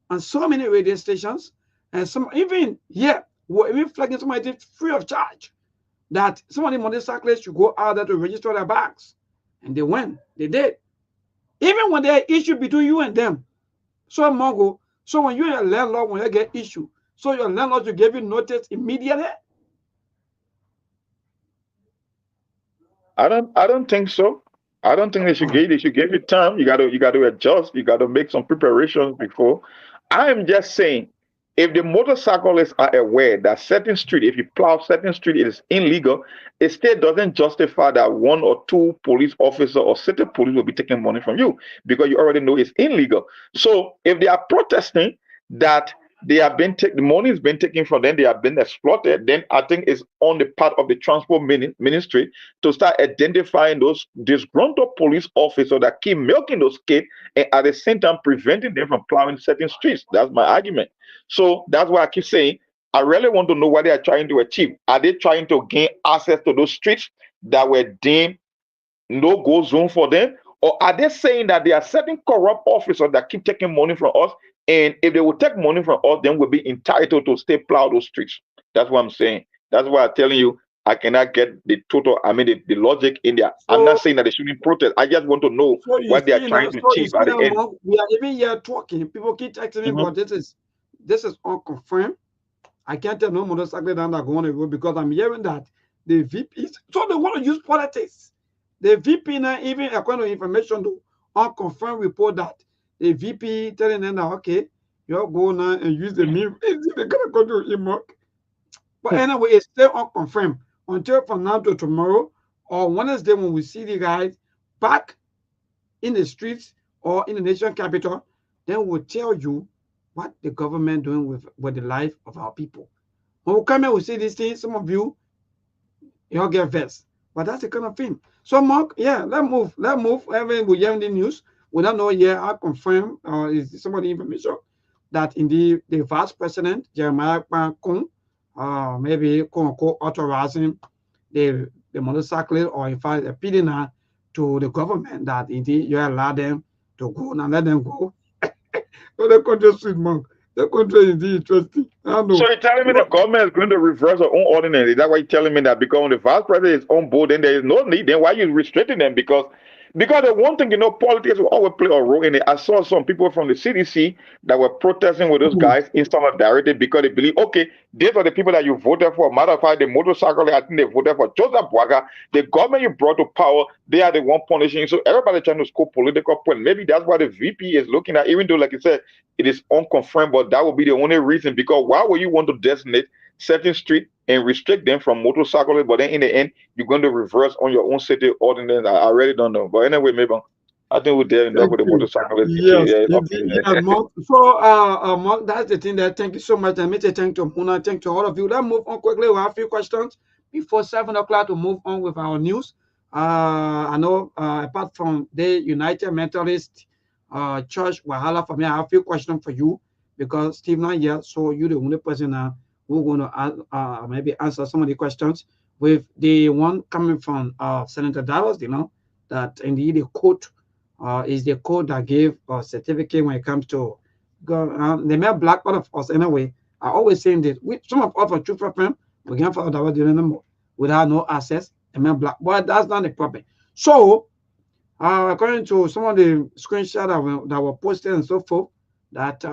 on so many radio stations and some even we're even flagging somebody free of charge that some of the motorcyclists should go out there to register their bags. And they went. They did. Even when there are issues between you and them. So Mongo, so when you're a landlord, when you get issue, so your landlord should give you notice immediately? I don't think so. I don't think they should give you time. You gotta adjust, you gotta make some preparations before. I am just saying, if the motorcyclists are aware that certain street, if you plow certain street, it is illegal, it still doesn't justify that one or two police officer or city police will be taking money from you because you already know it's illegal. So if they are protesting that the money has been taken from them, they have been exploited, then I think it's on the part of the transport ministry to start identifying those disgruntled police officers that keep milking those kids and at the same time preventing them from plowing certain streets. That's my argument. So that's why I keep saying I really want to know what they are trying to achieve. Are they trying to gain access to those streets that were deemed no-go zone for them? Or are they saying that there are certain corrupt officers that keep taking money from us, and if they will take money from us, then we'll be entitled to stay plow those streets? That's what I'm saying. That's why I'm telling you, I cannot get the total, the logic in there. So, I'm not saying that they shouldn't protest. I just want to know what they are trying to achieve at the end. We are even here talking. People keep texting me, but this is unconfirmed. I can't tell no motorcycle down that go on the road because I'm hearing that the VP, so they want to use politics. The VP now, even according to information, to unconfirmed report that the VP telling them that, okay, you go now and use the meme. They're going to go to Imok. But anyway, it's still unconfirmed until from now to tomorrow or Wednesday when we see the guys back in the streets or in the nation capital, then we'll tell you what the government doing with the life of our people. When we come here, we see these things, some of you get vexed. But that's the kind of thing. So, Mark, let's move. Even we hear the news, we don't know yet. I confirm, is somebody information that indeed the vice president Jeremiah Kung, maybe authorizing the motorcyclist, or in fact appealing to the government that indeed you allow them to go and let them go. So the country is sweet, Mark. The country is indeed interesting. So you're telling me the government is going to reverse their own ordinance? Is that why you're telling me that because when the vice president is on board, then there is no need? Then why are you restricting them? Because the one thing, politics will always play a role in it. I saw some people from the CDC that were protesting with those guys in solidarity because they believe, okay, these are the people that you voted for. Matter of fact, the motorcycle, I think they voted for Joseph Boaga. The government you brought to power, they are the one punishing you. So everybody trying to score political point. Maybe that's what the VP is looking at, even though, like you said, it is unconfirmed, but that would be the only reason. Because why would you want to designate certain street and restrict them from motorcycles, but then in the end you're going to reverse on your own city ordinance? I really don't know. But anyway, maybe I think we're there enough with the motorcyclists. So Mark, that's the thing there. Thank you so much. And me say thank you to Muna, thank you to all of you. Let's move on quickly. We have a few questions before 7 o'clock to move on with our news. I know apart from the United Methodist Church Wahala, for me, I have a few questions for you because Steve not here, so you're the only person who's going to maybe answer some of the questions. With the one coming from Senator Dallas, that indeed the code is the code that gave a certificate when it comes to they may black out of us anyway. I always saying this. Some of us for True FM, we can't follow that anymore without no access. And black, but that's not the problem. So, according to some of the screenshots that were posted and so forth, that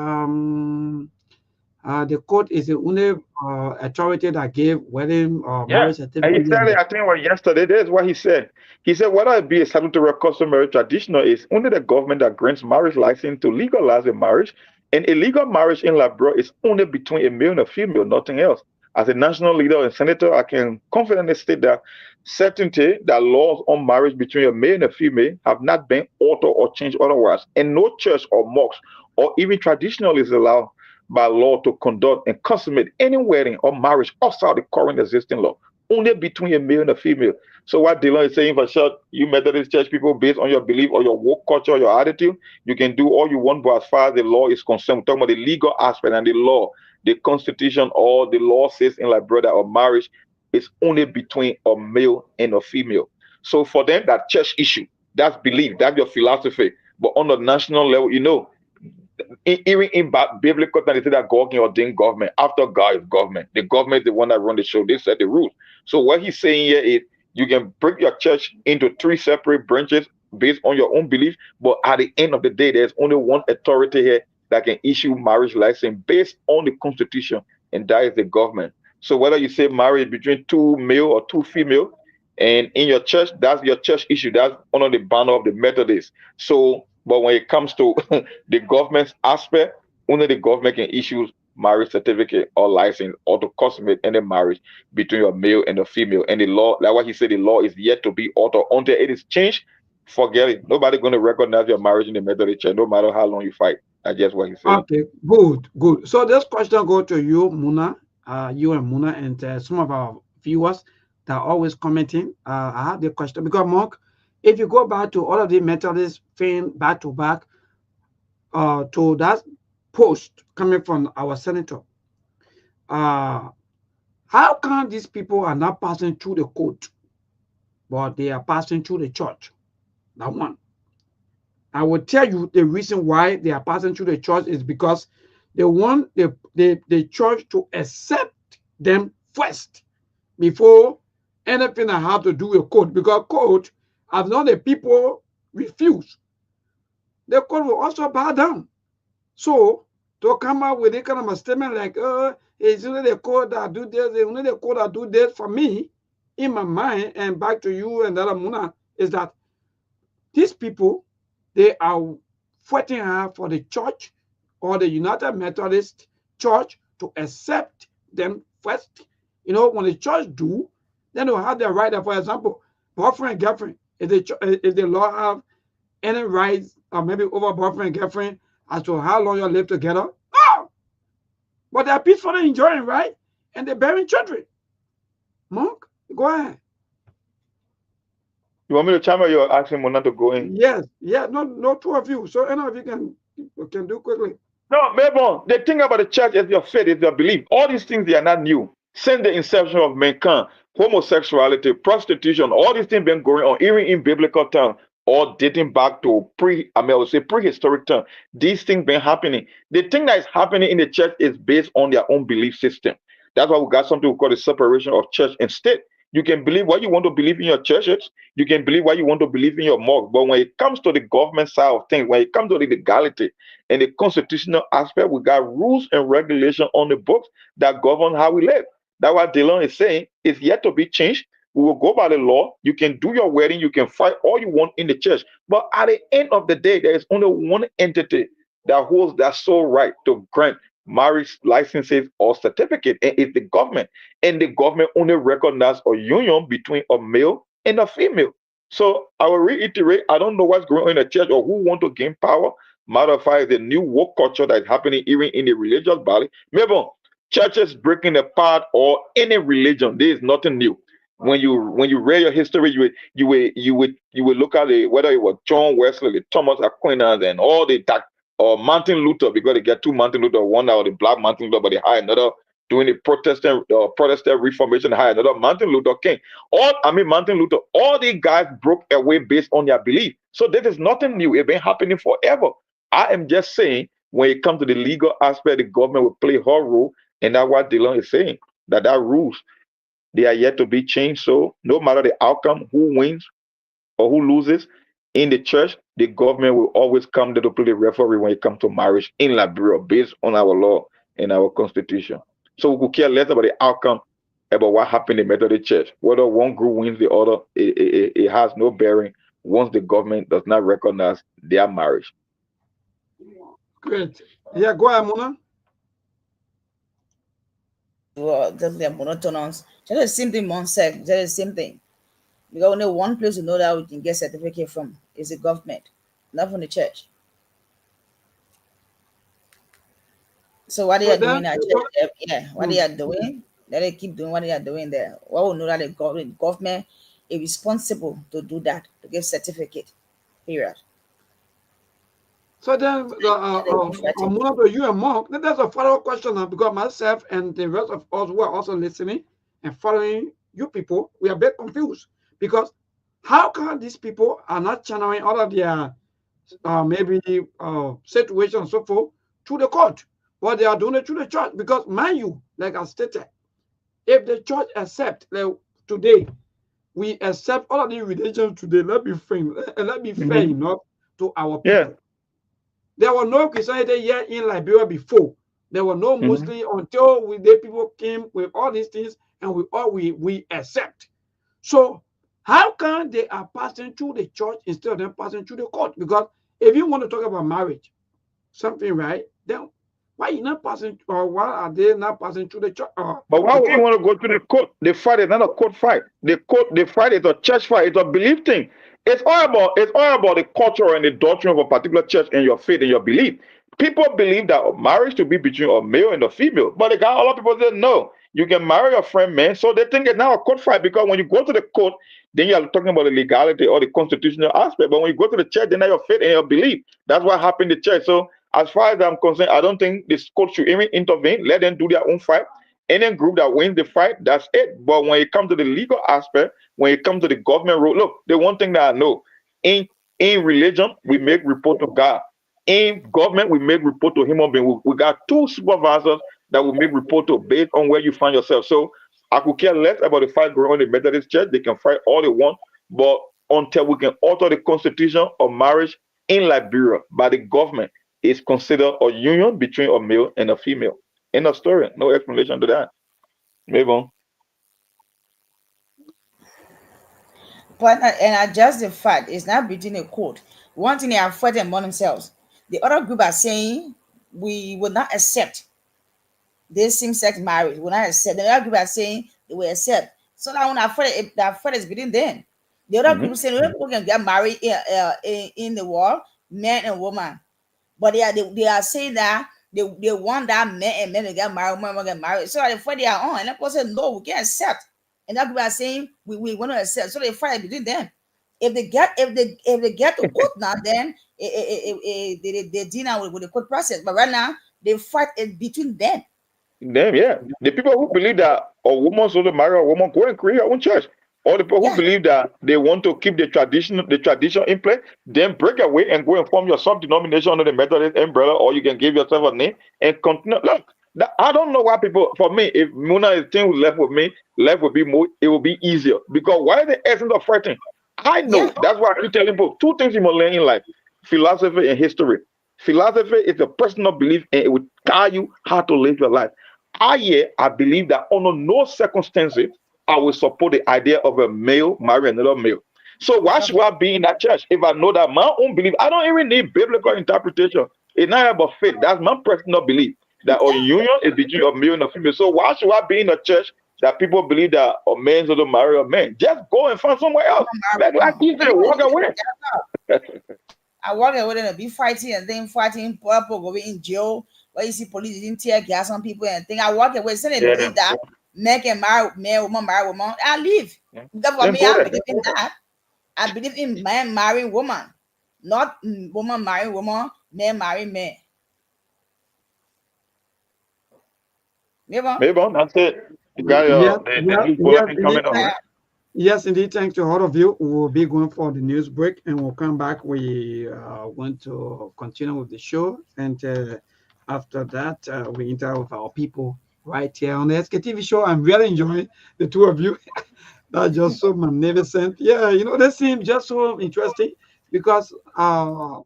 The court is the only authority that gave wedding or Yeah. marriage And he certificate. said it, I think, well, yesterday. This is what he said. He said, whether it be a statutory or customary traditional, is only the government that grants marriage license to legalize a marriage. And a legal marriage in Labrador is only between a male and a female, nothing else. As a national leader and senator, I can confidently state that certainty that laws on marriage between a male and a female have not been altered or changed otherwise. And no church or mosque or even traditional is allowed by law to conduct and consummate any wedding or marriage outside the current existing law, only between a male and a female. So what Dylan is saying, for sure, you Methodist church people, based on your belief or your woke culture, or your attitude, you can do all you want, but as far as the law is concerned, we're talking about the legal aspect and the law, the constitution or the law says in like brother or marriage is only between a male and a female. So for them, that church issue, that's belief, that's your philosophy. But on the national level, even in biblical time, they say that God can ordain government. After God is government, the government is the one that run the show. They set the rules. So what he's saying here is you can break your church into three separate branches based on your own belief, but at the end of the day, there's only one authority here that can issue marriage license based on the constitution, and that is the government. So whether you say marriage between two male or two female, and in your church, that's your church issue. That's under the banner of the Methodists. So, but when it comes to the government's aspect, only the government can issue marriage certificate or license or to consummate any marriage between a male and a female. And the law, like what he said, the law is yet to be altered until it is changed. Forget it. Nobody going to recognize your marriage in the Methodist church, no matter how long you fight. That's just what he said. Okay, good, good. So this question go to you, Muna, you and Muna, and some of our viewers that are always commenting. I have the question because Mark, if you go back to all of the Methodist thing back to back, to that post coming from our senator, how come these people are not passing through the court, but they are passing through the church? That one. I will tell you the reason why they are passing through the church is because they want the church to accept them first before anything that have to do with court. Because court, as long as the people refuse, the court will also bow down. So to come out with a kind of a statement like, it's only the court that do this, it's only the court that do this for me, in my mind, and back to you and the other Muna, is that these people, they are fighting hard for the church or the United Methodist Church to accept them first. When the church do, then they'll have the right. For example, boyfriend and girlfriend. If the law have any rights, or maybe over boyfriend and girlfriend, as to how long you live together, no. But they're peacefully enjoying, right? And they're bearing children. Monk, go ahead. You want me to chime or you're asking Mona to go in? Yes, yeah, no, two of you. So any of you can do quickly. No, Mabon, the thing about the church is your faith, is your belief. All these things, they are not new. Since the inception of mankind, homosexuality, prostitution, all these things been going on, even in biblical time, or dating back to I would say prehistoric time. These things been happening. The thing that is happening in the church is based on their own belief system. That's why we got something we call the separation of church and state. You can believe what you want to believe in your churches. You can believe what you want to believe in your mosque. But when it comes to the government side of things, when it comes to the legality and the constitutional aspect, we got rules and regulations on the books that govern how we live. That's what Dylan is saying. It's yet to be changed. We will go by the law. You can do your wedding. You can fight all you want in the church. But at the end of the day, there is only one entity that holds that sole right to grant marriage licenses or certificate, and it's the government. And the government only recognizes a union between a male and a female. So I will reiterate, I don't know what's going on in the church or who want to gain power. Matter of fact, the new woke culture that is happening even in the religious body. Maybe churches breaking apart or any religion, there is nothing new. When you read your history, you would look at whether it was John Wesley, Thomas Aquinas, and all the or Martin Luther, because they get two Martin Luther, one out the black Martin Luther, but they hired another doing the Protestant Reformation, hired another Martin Luther King. Martin Luther, all these guys broke away based on their belief. So this is nothing new. It's been happening forever. I am just saying, when it comes to the legal aspect, the government will play her role, and that's what Dylan is saying, that rules, they are yet to be changed. So no matter the outcome, who wins or who loses in the church, the government will always come to play the referee when it comes to marriage in Liberia based on our law. in our constitution. So we could care less about the outcome about what happened in the Methodist Church. Whether one group wins the other, it has no bearing once the government does not recognize their marriage. Great. Yeah, go ahead, Mona. Well, just the monotonous. Just the same thing, Monsec. Just the same thing. Because only one place you know that we can get certificate from is the government, not from the church. So what they are doing at church, yeah, what they are doing, let they keep doing what they are doing there. What we know that the government is responsible to do that, to give certificate. Period. So then, Mona, you and Mark, that's a follow-up question now, because myself and the rest of us who are also listening and following you people, we are a bit confused. Because how come these people are not channeling all of their maybe situation and so forth to the court? What they are doing it to the church? Because mind you, like I stated, if the church accept, like today, we accept all of the religions today, let's be frank, let's be fair enough to our people. Yeah. There were no Christianity here in Liberia before. There were no Muslim until the people came with all these things, and we accept. So how come they are passing through the church instead of them passing through the court? Because if you want to talk about marriage, something right, then why you not passing, or why are they not passing through the church? But why would you want to go to the court? The fight is not a court fight. The fight is a church fight. It's a belief thing. It's all about the culture and the doctrine of a particular church and your faith and your belief. People believe that marriage should be between a male and a female, but a lot of people say no. You can marry a friend, man. So they think it's now a court fight, because when you go to the court, then you are talking about the legality or the constitutional aspect. But when you go to the church, then your faith and your belief. That's what happened in the church. So as far as I'm concerned, I don't think this court should even intervene. Let them do their own fight. Any group that wins the fight, that's it. But when it comes to the legal aspect, when it comes to the government rule, look, the one thing that I know, in religion, we make report to God. In government, we make report to human beings. We got two supervisors that will make report to based on where you find yourself. So I could care less about the fight going on in the Methodist Church. They can fight all they want, but until we can alter the constitution of marriage in Liberia by the government, it's considered a union between a male and a female. End of story. No explanation to that. Move on. But and just the fact it's not between a court. One thing they are fighting among themselves. The other group are saying we will not accept this same-sex marriage. We will not accept. The other group are saying they will accept. So that one that fight is between them. The other group saying we can get married in the world, man and woman. But they are saying that they want that man and men to get married, woman will get married. So they fight their own. And that person say, no, we can't accept. And that group are saying we want to accept. So they fight between them. If they get to court now, then they deal with the court process. But right now they fight between them. Them, yeah. The people who believe that a woman should marry a woman, go and create your own church. Or the people who believe that they want to keep the tradition in place, then break away and go and form your sub-denomination under the Methodist umbrella, or you can give yourself a name and continue. Look, I don't know why people. For me, if Muna is thing left with me, more. It will be easier, because why the essence of fighting? I know that's why I keep telling people two things you must learn in life: philosophy and history. Philosophy is a personal belief, and it will tell you how to live your life. I believe that under no circumstances I will support the idea of a male marrying another male. So why should I be in that church if I know that my own belief? I don't even need biblical interpretation. It's not about faith. That's my personal belief, that a union is between a male and a female. So why should I be in a church that people believe that a man should marry a man? Just go and find somewhere else. Like you said, walk away. I walk away and be fighting and then fighting, people go in jail. Where you see police didn't tear gas on people and think I walk away. So they believe that men can marry man, woman marry woman. I leave. Because for me, I believe in that. I believe in man marrying woman, not woman marrying woman, man marrying man. Maybe that's it. You got the coming up. Yes, indeed. Thanks to all of you. We'll be going for the news break, and we'll come back. We want to continue with the show, and after that, we interact with our people right here on the Sktv show. I'm really enjoying the two of you. That's just so magnificent. Yeah, they seem just so interesting, because our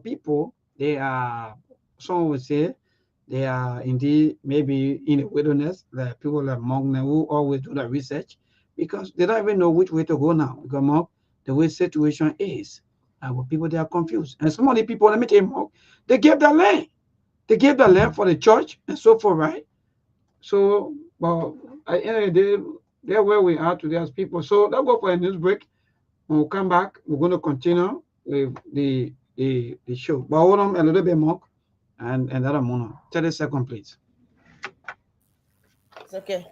people, they are, some would say, They are indeed maybe in a wilderness. There are people like Monk who always do that research because they don't even know which way to go now. Because Monk, the way situation is, our people they are confused. And some of the people, let me tell you, Monk, they gave the land. They gave the land for the church and so forth, right? So, well, at the end of the day, they're where we are today as people. So let's go for a news break. When we come back, we're going to continue with the show. But hold on a little bit more and that I'm on. 30 seconds, please. It's okay.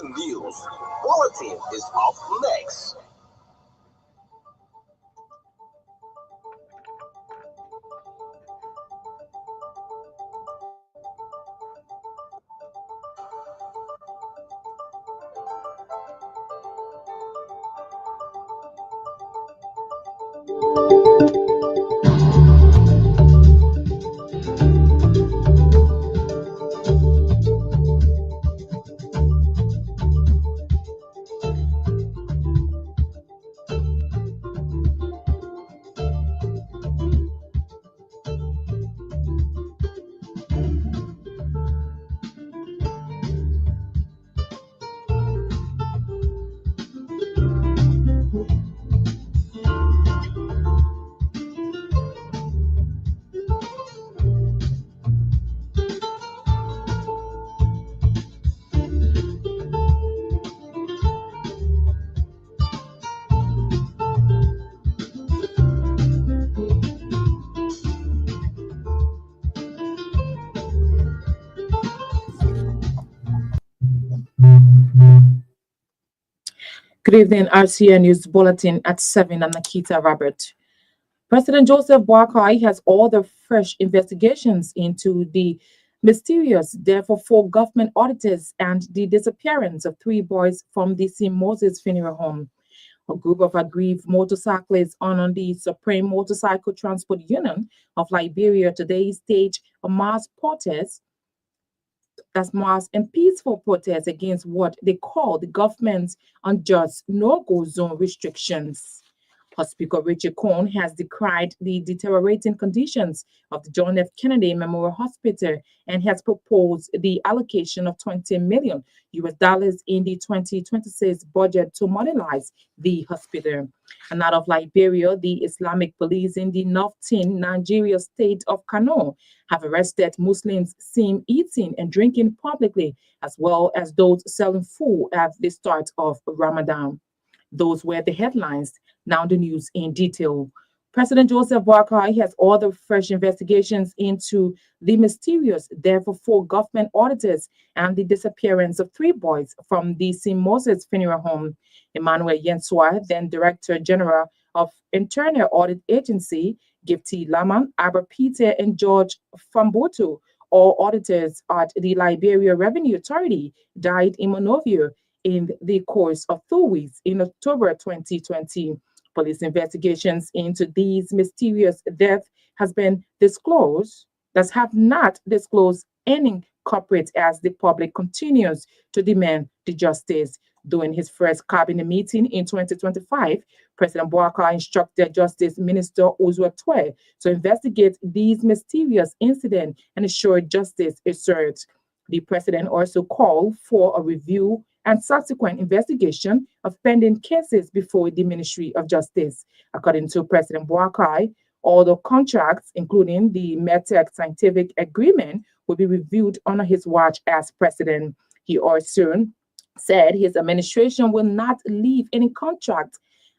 News bulletin is off next. Good evening, RCN News Bulletin at 7. I'm Nikita Robert. President Joseph Boakai has ordered fresh investigations into the mysterious death of 4 government auditors and the disappearance of 3 boys from the St. Moses Funeral Home. A group of aggrieved motorcyclists on the Supreme Motorcycle Transport Union of Liberia today staged a mass protest and peaceful protest against what they call the government's unjust no-go zone restrictions. House Speaker Richard Cohn has decried the deteriorating conditions of the John F. Kennedy Memorial Hospital and has proposed the allocation of $20 million in the 2026 budget to modernize the hospital. And out of Liberia, the Islamic police in the northern Nigeria state of Kano have arrested Muslims seen eating and drinking publicly, as well as those selling food at the start of Ramadan. Those were the headlines. Now the news in detail. President Joseph Boakai has ordered fresh investigations into the mysterious death of 4 government auditors and the disappearance of 3 boys from the St. Moses Funeral Home. Emmanuel Yensua, then Director General of Internal Audit Agency, Gifty Laman, Albert Peter, and George Famboto, all auditors at the Liberia Revenue Authority, died in Monrovia in the course of 2 weeks in October 2020. Police investigations into these mysterious deaths has been disclosed, that have not disclosed any culprit as the public continues to demand the justice. During his first cabinet meeting in 2025, President Boakai instructed Justice Minister Uzwa Twe to investigate these mysterious incidents and ensure justice is served. The president also called for a review and subsequent investigation of pending cases before the Ministry of Justice. According to President Boakai, All the contracts, including the Medtech scientific agreement, will be reviewed under his watch as president. He also said his administration will not leave any contract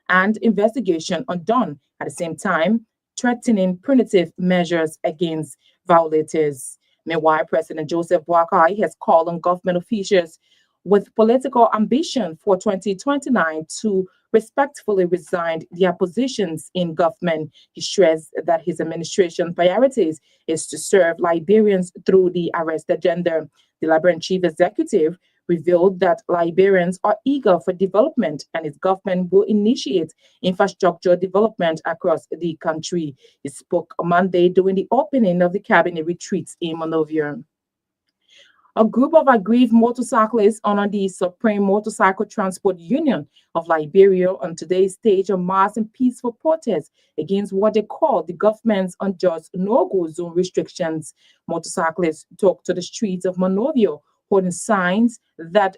and investigation undone, at the same time threatening punitive measures against violators. Meanwhile, President Joseph Boakai has called on government officials with political ambition for 2029 to respectfully resign their positions in government. He stressed that his administration priorities is to serve Liberians through the arrest agenda. The Liberian chief executive revealed that Liberians are eager for development and his government will initiate infrastructure development across the country. He spoke on Monday during the opening of the cabinet retreats in Monrovia. A group of aggrieved motorcyclists under the Supreme Motorcycle Transport Union of Liberia on today's stage a mass and peaceful protest against what they call the government's unjust no-go zone restrictions. Motorcyclists took to the streets of Monrovia holding signs that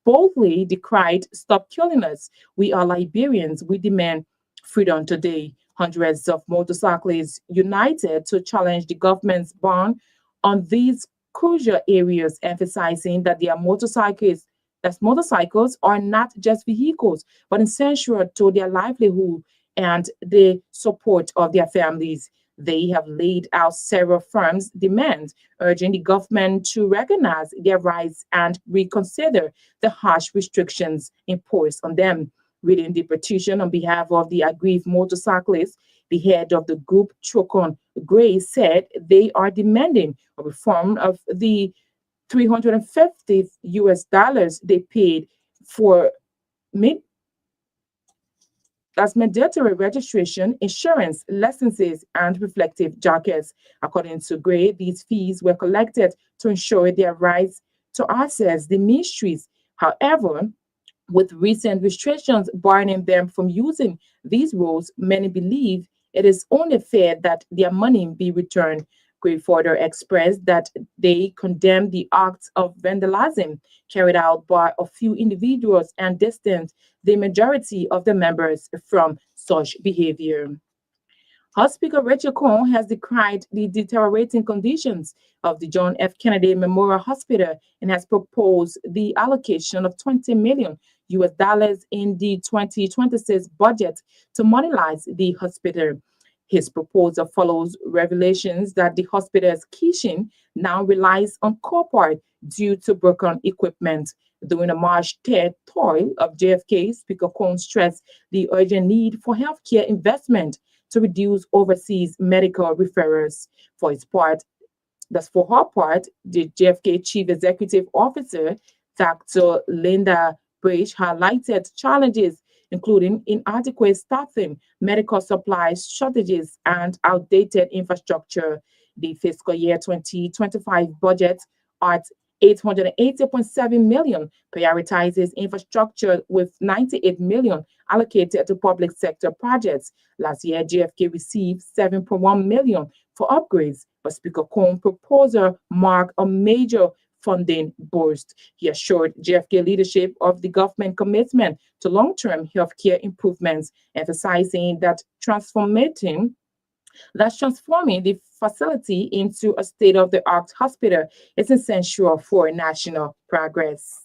boldly decried "Stop killing us. We are Liberians. We demand freedom today." Hundreds of motorcyclists united to challenge the government's ban on these crucial areas, emphasizing that their motorcycles are not just vehicles, but essential to their livelihood and the support of their families. They have laid out several firm demands, urging the government to recognize their rights and reconsider the harsh restrictions imposed on them. Reading the petition on behalf of the aggrieved motorcyclists, the head of the group, Chokon Gray, said they are demanding a reform of the $350 they paid for as mandatory registration, insurance, licenses, and reflective jackets. According to Gray, these fees were collected to ensure their rights to access the ministries. However, with recent restrictions barring them from using these roads, many believe it is only fair that their money be returned. Gray further expressed that they condemn the acts of vandalism carried out by a few individuals and distance the majority of the members from such behavior. House Speaker Rachel Cohn has decried the deteriorating conditions of the John F. Kennedy Memorial Hospital and has proposed the allocation of $20 million in the 2026 budget to modernize the hospital. His proposal follows revelations that the hospital's kitchen now relies on copper due to broken equipment. During a March 3rd tour of JFK, Speaker Cohn stressed the urgent need for healthcare investment to reduce overseas medical referrals. For her part, the JFK Chief Executive Officer, Dr. Linda Bridge, highlighted challenges including inadequate staffing, medical supplies shortages, and outdated infrastructure. The fiscal year 2025 budget at $880.7 million prioritizes infrastructure with $98 million allocated to public sector projects. Last year, JFK received $7.1 million for upgrades, but Speaker Cohn's proposal marked a major funding boost. He assured JFK leadership of the government commitment to long-term healthcare improvements, emphasizing that transforming the facility into a state-of-the-art hospital is essential for national progress.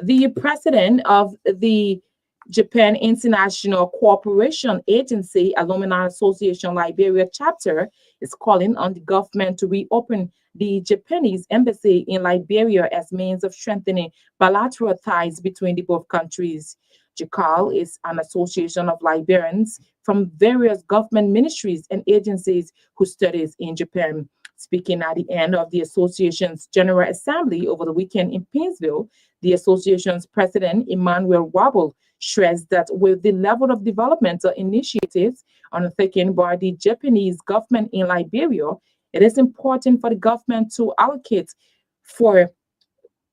The president of the Japan International Cooperation Agency Alumni Association Liberia chapter is calling on the government to reopen the Japanese embassy in Liberia as means of strengthening bilateral ties between the both countries. JICAL is an association of Liberians from various government ministries and agencies who studies in Japan. Speaking at the end of the association's General Assembly over the weekend in Painesville, the association's president, Emmanuel Wabble, stressed that with the level of developmental initiatives undertaken by the Japanese government in Liberia, it is important for the government to advocate for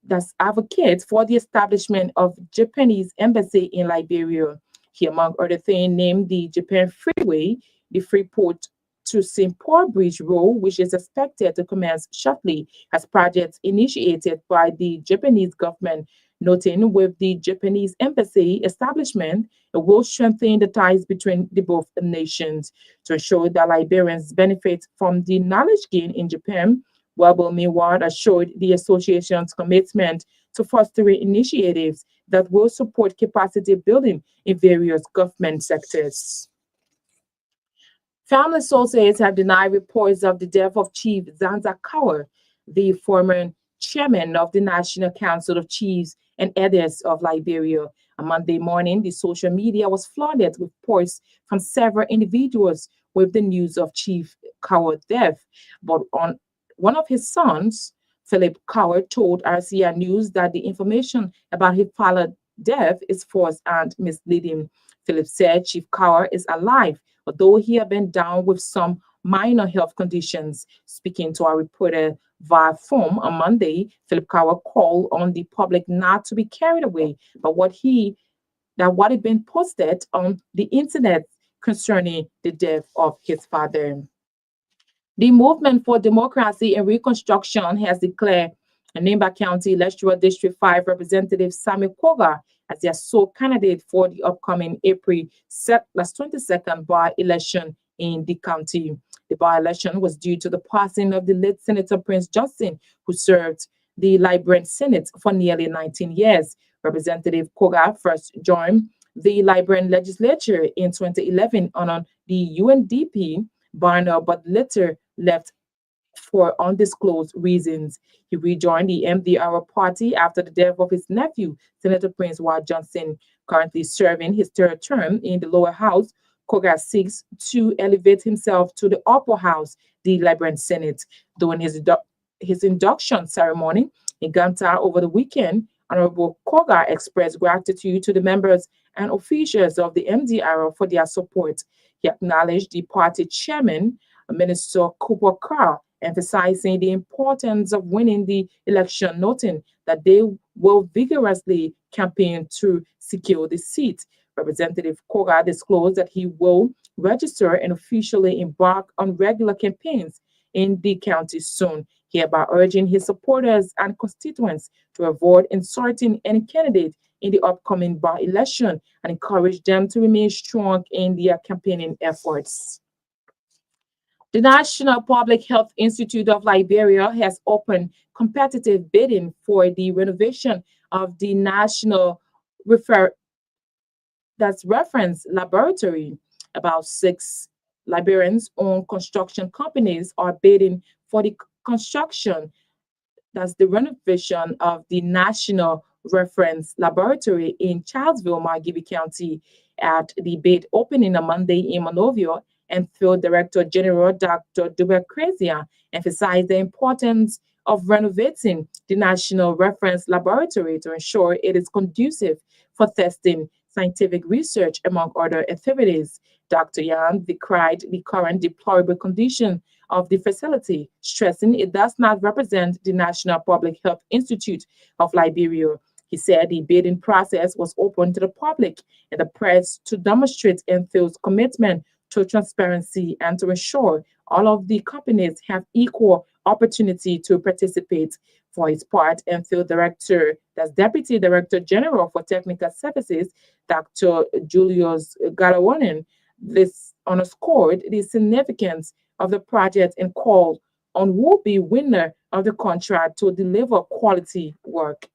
the establishment of Japanese embassy in Liberia. He, among other things, named the Japan Freeway, the Freeport to St. Paul Bridge Road, which is expected to commence shortly as projects initiated by the Japanese government Noting with the Japanese embassy establishment, it will strengthen the ties between the both nations to ensure that Liberians benefit from the knowledge gained in Japan. Wabel Miwad assured the association's commitment to fostering initiatives that will support capacity building in various government sectors. Family sources have denied reports of the death of Chief Zanza Kaur, the former chairman of the National Council of Chiefs and Elders of Liberia. On Monday morning, the social media was flooded with reports from several individuals with the news of Chief Kaur's death. But on one of his sons, Philip Kaur, told RCA News that the information about his father's death is false and misleading. Philip said Chief Kaur is alive, although he had been down with some minor health conditions. Speaking to our reporter via phone on Monday, Philip Kaur called on the public not to be carried away by what had been posted on the internet concerning the death of his father. The Movement for Democracy and Reconstruction has declared Nimba County Electoral District 5 Representative Sammy Koga as their sole candidate for the upcoming April 22nd by-election in the county. The by-election was due to the passing of the late Senator Prince Johnson, who served the Liberian Senate for nearly 19 years. Representative Koga first joined the Liberian legislature in 2011 on the UNDP banner, but later left for undisclosed reasons. He rejoined the MDR party after the death of his nephew, Senator Prince Ward Johnson. Currently serving his third term in the lower house, Koga seeks to elevate himself to the upper house, the Liberian Senate. During his induction ceremony in Ganta over the weekend, Honorable Koga expressed gratitude to the members and officials of the MDR for their support. He acknowledged the party chairman, Minister Cooper Carr, emphasizing the importance of winning the election, noting that they will vigorously campaign to secure the seat. Representative Koga disclosed that he will register and officially embark on regular campaigns in the county soon, hereby urging his supporters and constituents to avoid insulting any candidate in the upcoming by-election and encourage them to remain strong in their campaigning efforts. The National Public Health Institute of Liberia has opened competitive bidding for the renovation of the National Reference Laboratory. About 6 Liberians-owned construction companies are bidding for the construction, that's the renovation of the National Reference Laboratory in Charlesville, Margibi County. At the bid opening on Monday in Monrovia, and Field Director General Dr. Dubert Krazia emphasized the importance of renovating the National Reference Laboratory to ensure it is conducive for testing scientific research, among other activities. Dr. Yan decried the current deplorable condition of the facility, stressing it does not represent the National Public Health Institute of Liberia. He said the bidding process was open to the public and the press to demonstrate Enfield's commitment to transparency and to ensure all of the companies have equal opportunity to participate. For his part, Enfield Director, that's Deputy Director General for Technical Services, Dr. Julius Galawanen, this underscored the significance of the project and called on would-be winner of the contract to deliver quality work.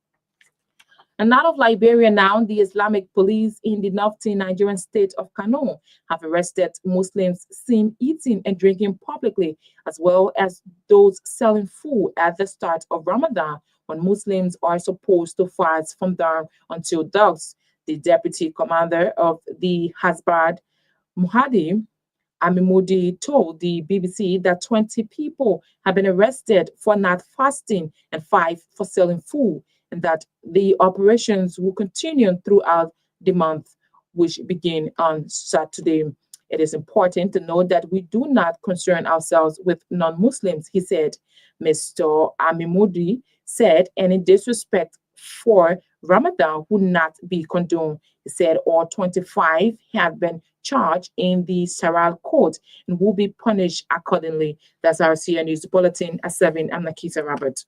And out of Liberia now, the Islamic police in the northern Nigerian state of Kano have arrested Muslims seen eating and drinking publicly, as well as those selling food at the start of Ramadan, when Muslims are supposed to fast from dawn until dusk. The deputy commander of the Hasbad, Muhadi Amimudi, told the BBC that 20 people have been arrested for not fasting and 5 for selling food, and that the operations will continue throughout the month, which begin on Saturday. It is important to note that we do not concern ourselves with non-Muslims, he said. Mr. Amimudi said any disrespect for Ramadan would not be condoned. He said all 25 have been charged in the Saral court and will be punished accordingly. That's our CN News Bulletin at 7. I'm Nakita Robert.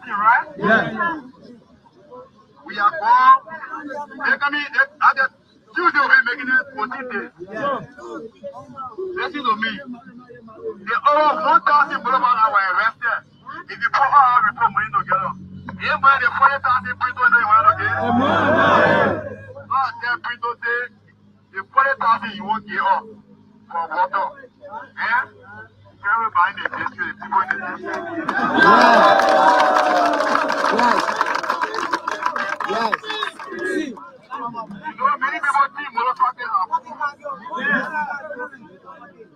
Right? Yeah. We are born. They come in. Tuesday will be making it 14 days. Listen to me. The over 1,000 people are arrested. If you put all report money together, anybody the 40,000 people say you want to get. Not that people say the 40,000 you won't get up for water. Eh? Everybody in the district, people in the district. Yes. You know, many people think motherfuckers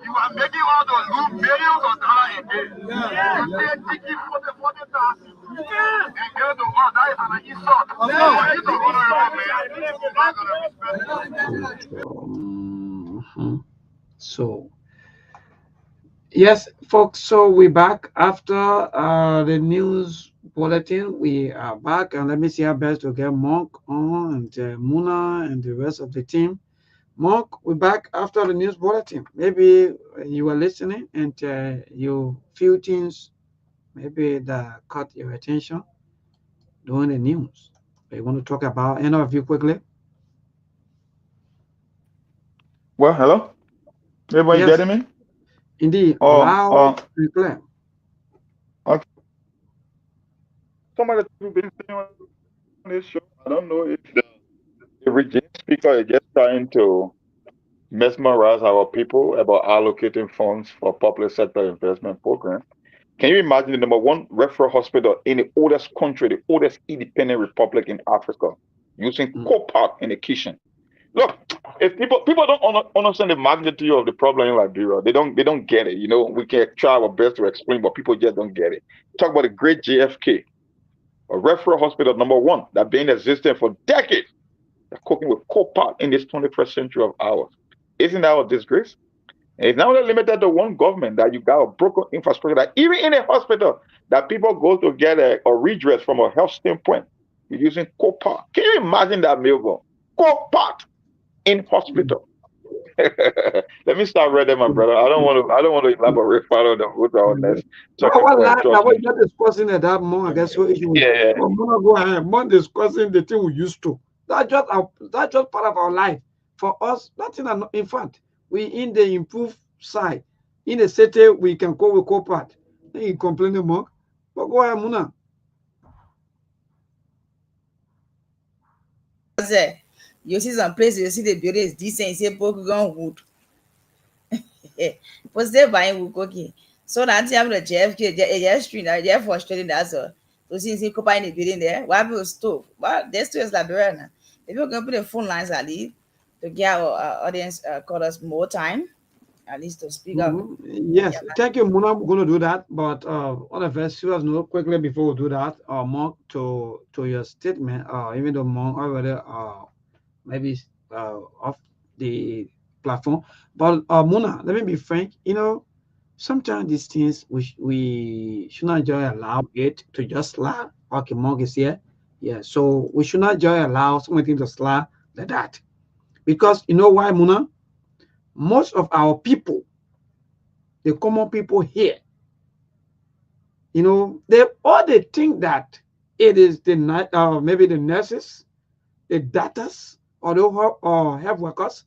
you are making all those millions of dollars a day. You take ticket for the 40,000 and get to all that is an insult. You don't want to remember, man. So, yes, folks, so we're back after the news bulletin. We are back, and let me see how best to get Monk on and Muna and the rest of the team. Monk, we're back after the news bulletin. Maybe you were listening and you few things maybe that caught your attention during the news. You want to talk about any of you quickly? Well, hello? Everybody Yes, getting me? indeed, Um, loud uh, and clear. okay. Some of the people been saying on this show, I don't know if the regime speaker is just trying to mesmerize our people about allocating funds for public sector investment program. Can you imagine the number one referral hospital in the oldest country, the oldest independent republic in Africa, using copper in the kitchen? Look, if people don't understand the magnitude of the problem in Liberia, they don't get it. You know, we can try our best to explain, but people just don't get it. Talk about the great JFK, a referral hospital number one that been existing for decades. They're cooking with copper in this 21st century of ours. Isn't that a disgrace? And it's not only limited to one government that you got a broken infrastructure that even in a hospital that people go to get a redress from a health standpoint, you're using copper. Can you imagine that, Milgo? Copper in hospital. Let me start reading, my brother. I don't want to elaborate further with our next talking What point. life Trust that me. we're not discussing at that moment, I guess so issue. Yeah. But more go ahead, more discussing the thing we used to. That's just part of our life. For us, nothing. In fact, we in the improved side. In the city, we can go with co-part. Then you complain more. But go ahead, Muna. You see some places, you see the building is decent, you say Pokugon wood. Was there buying wood cooking? So that's the JFK, street, they're frustrating that's all. So since you copy in the building there, why people stove? Well, there's still Liberia. If you're going to put the phone lines at least to get our audience call us more time, at least to speak up. Yes, thank you, Muna. We're going to do that, but on a very serious note, quickly before we do that, Mark, to your statement, even though Mark already maybe off the platform, but Muna, let me be frank. You know, sometimes these things we should not just allow it to just slide. Okay, Mark is here. Yeah, so we should not just allow something to slide like that, because you know why, Muna? Most of our people, the common people here, you know, they think that it is the maybe the nurses, the doctors, or the health workers,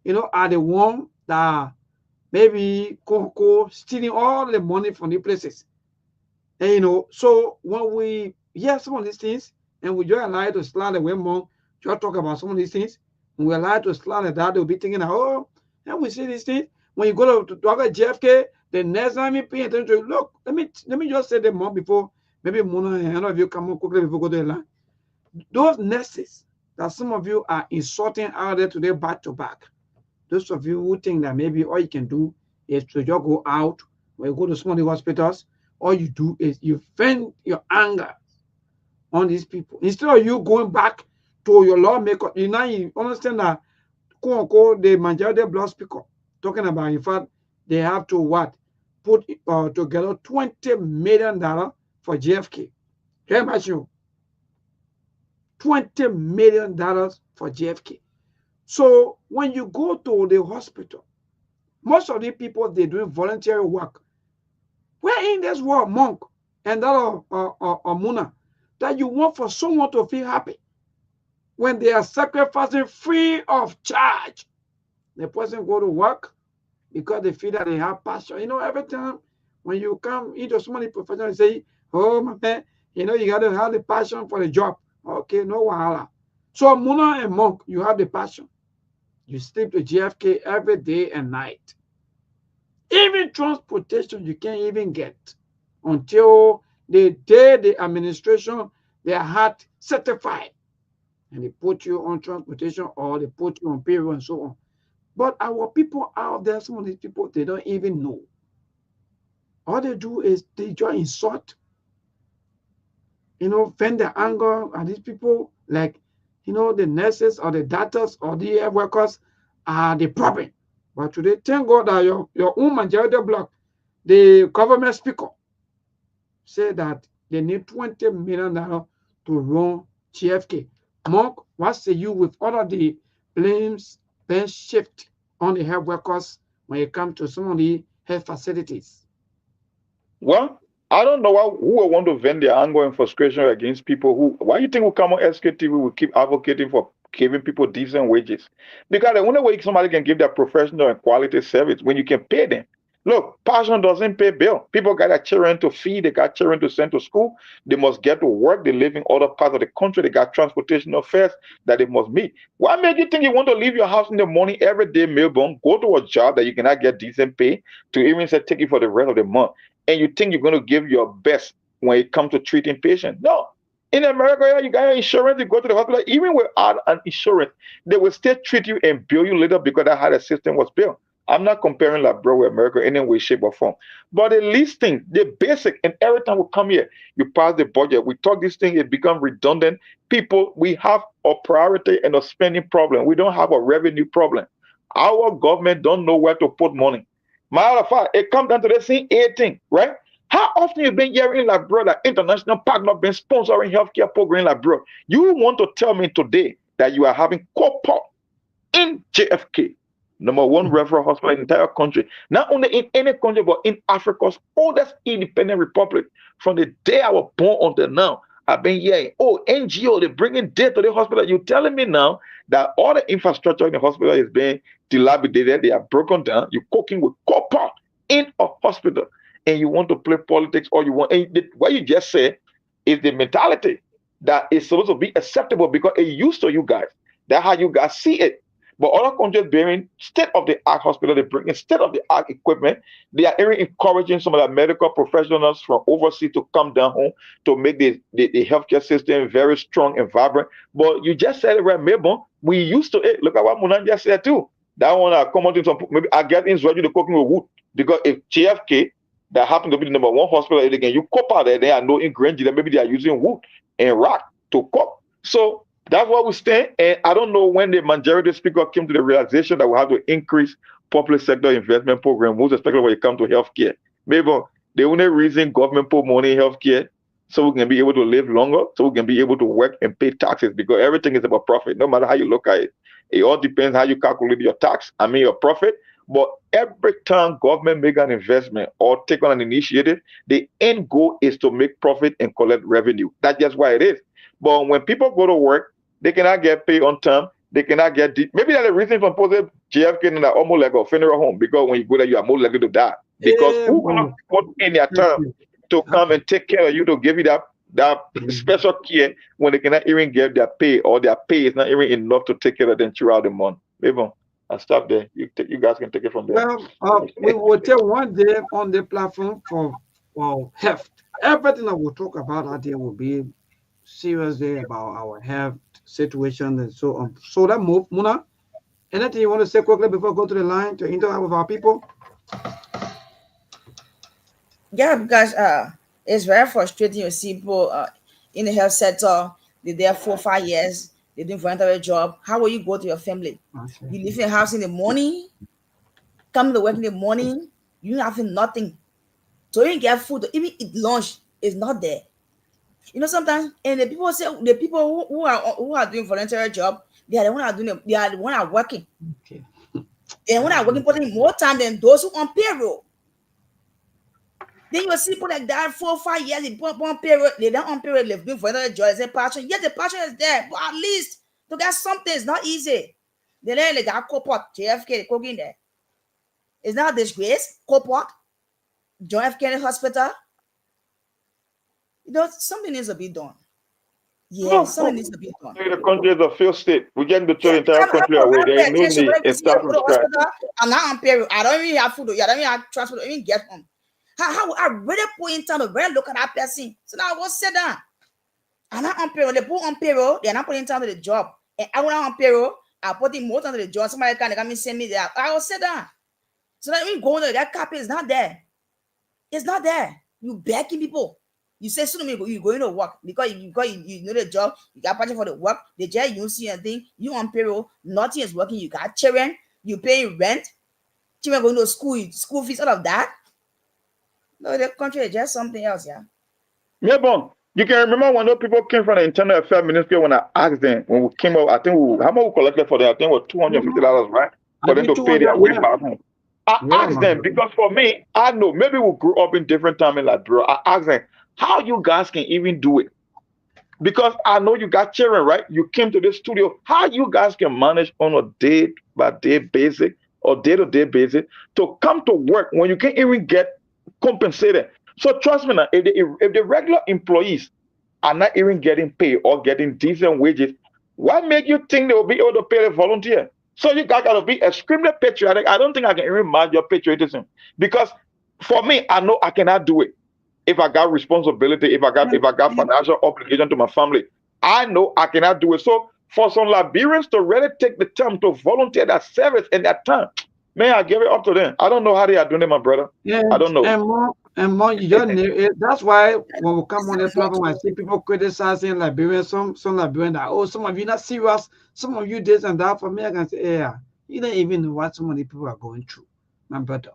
you know, are the one that maybe stealing all the money from the places. And you know, so when we hear some of these things and we just allow it to slide away more, just talk about some of these things, and we allow it to slide like that, they'll be thinking, oh, and we see these things. When you go to talk at JFK, the next time you pay attention to, look, let me just say them more before maybe Mona and all of you come on quickly before go to the line. Those nurses that some of you are insulting out there today back to back. Those of you who think that maybe all you can do is to just go out when you go to some of the hospitals, all you do is you vent your anger on these people. Instead of you going back to your lawmaker, you understand that quote unquote the majority blood speaker talking about, in fact, they have to what? Put together $20 million for JFK. Can you imagine? $20 million for JFK. So when you go to the hospital, most of the people, they're doing voluntary work. We're in this world, Monk, and that or Muna, that you want for someone to feel happy when they are sacrificing free of charge. The person go to work because they feel that they have passion. You know, every time when you come into so many professionals, say, oh, my man, you know, you got to have the passion for the job. Okay, no wahala. So Muna and Monk, you have the passion. You sleep to JFK every day and night. Even transportation you can't even get until the day the administration, they are heart certified. And they put you on transportation or they put you on payroll and so on. But our people out there, some of these people, they don't even know. All they do is they just insult, you know, vent their anger at these people, like, you know, the nurses or the doctors or the health workers are the problem. But today, thank God that your own majority block, the government speaker, said that they need $20 million to run JFK. Mark, what say you with all of the blames being shifted on the health workers when it comes to some of the health facilities? Well, I don't know who will want to vent their anger and frustration against people who. Why you think we come on Sktv, we keep advocating for giving people decent wages? Because the only way somebody can give their professional and quality service when you can pay them. Look, passion doesn't pay bill. People got their children to feed, they got children to send to school, they must get to work, they live in other parts of the country, they got transportation affairs that they must meet. What made you think you want to leave your house in the morning every day, Melbourne, go to a job that you cannot get decent pay to even say take it for the rest of the month, and you think you're going to give your best when it comes to treating patients? No. In America, you got insurance, you go to the hospital, even without an insurance, they will still treat you and bill you later because that's how the system was built. I'm not comparing like bro with America in any way, shape, or form. But the least thing, the basic, and every time we come here, you pass the budget, we talk this thing, it become redundant. People, we have a priority and a spending problem. We don't have a revenue problem. Our government don't know where to put money. Matter of fact, it comes down to the same 18, right? How often you been hearing like bro, that international partner been sponsoring healthcare program like bro? You want to tell me today that you are having co-op in JFK? Number one referral hospital in the entire country. Not only in any country, but in Africa's oldest independent republic. From the day I was born until now, I've been hearing, oh, NGO, they're bringing death to the hospital. You're telling me now that all the infrastructure in the hospital is being dilapidated, they are broken down. You're cooking with copper in a hospital, and you want to play politics all you want. And what you just said is the mentality that is supposed to be acceptable because it used to you guys. That's how you guys see it. But other countries bearing state-of-the-art hospital, they bring in state-of-the-art equipment. They are even encouraging some of the medical professionals from overseas to come down home to make the healthcare system very strong and vibrant. But you just said it right, Melbourne. We used to it. Look at what Munan just said too. That one I come out in some, maybe I get in ready to cooking with wood. Because if JFK, that happened to be the number one hospital, again, you cop out there, they are no ingredient, maybe they are using wood and rock to cook. So that's where we stand, and I don't know when the majority speaker came to the realization that we have to increase public sector investment program, most especially when it comes to healthcare. Maybe the only reason government put money in healthcare so we can be able to live longer, so we can be able to work and pay taxes, because everything is about profit. No matter how you look at it, it all depends how you calculate your tax. I mean your profit. But every time government make an investment or take on an initiative, the end goal is to make profit and collect revenue. That's just why it is. But when people go to work, they cannot get paid on time. They cannot get maybe that's the reason for posting JFK in almost like a funeral home, because when you go there, you are more likely to die. Because who will put in their time to come and take care of you, to give you that special care when they cannot even get their pay, or their pay is not even enough to take care of them throughout the month? Maybe I'll stop there. You guys can take it from there. Well, we will take one day on the platform for health. Everything that we'll talk about out there will be seriously about our health situation and so on. So that move, Muna, anything you want to say quickly before I go to the line to interact with our people? Yeah, because it's very frustrating to see people in the health sector. They're there 4 or 5 years. They're doing voluntary job. How will you go to your family? Okay. You leave your house in the morning, come to work in the morning. You having nothing. So you get food. Even eat lunch is not there. You know, sometimes, and the people say the people who are doing voluntary job, they are the one are doing they are the one are working. Okay. And when are working, putting more time than those who on payroll. Then you see people like that 4 or 5 years, they put on payroll, they don't on payroll, they've been voluntary job, they say passion. Yes, the passion is there, but at least to get something is not easy. They let like got Copot, JFK, they cooking there. It's not a disgrace. Copot, John F. Kennedy Hospital. You know, something needs to be done. Yeah, something needs to be done. The country is a failed state. We get to throw the entire country away. There ain't no need in start from scratch. I'm not on payroll. I don't even have food. I don't even have transport. I don't even get home. How I really put in time to really look at that person. So now I will sit down. I'm not on payroll. They put on payroll. They're not putting time to the job. And I went on payroll. I put in more time to the job. Somebody can come and send me there. I will sit down. So that when you go there, that copy is not there. It's not there. You begging people. You say soon you're going to work because you know the job, you got budget for the work, the job you don't see anything, you on payroll, nothing is working, you got children, you paying rent, children going to school fees, all of that. No, the country is just something else, yeah. Yeah, bon. You can remember when those people came from the Internal Affairs Ministry when I asked them, when we came up, I think how much we collected for them? I think it was $250, right? For them to pay their way back home. I asked them, because for me, I know, maybe we grew up in different time in Liberia. I asked them, how you guys can even do it? Because I know you got children, right? You came to the studio. How you guys can manage on a day-by-day basis or day-to-day basis to come to work when you can't even get compensated? So trust me now, if the regular employees are not even getting paid or getting decent wages, what make you think they will be able to pay the volunteer? So you guys got to be extremely patriotic. I don't think I can even match your patriotism, because for me, I know I cannot do it. If I got responsibility, if I got financial obligation to my family, I know I cannot do it. So for some Liberians to really take the time to volunteer that service and that time, man, I give it up to them. I don't know how they are doing it, my brother. Yeah, I don't know. And more, you don't know it. That's why when we come on the platform, I see people criticizing Liberians, some Liberians that, oh, some of you not serious, some of you this and that. For me, I can say, yeah, you don't even know what so many people are going through, my brother.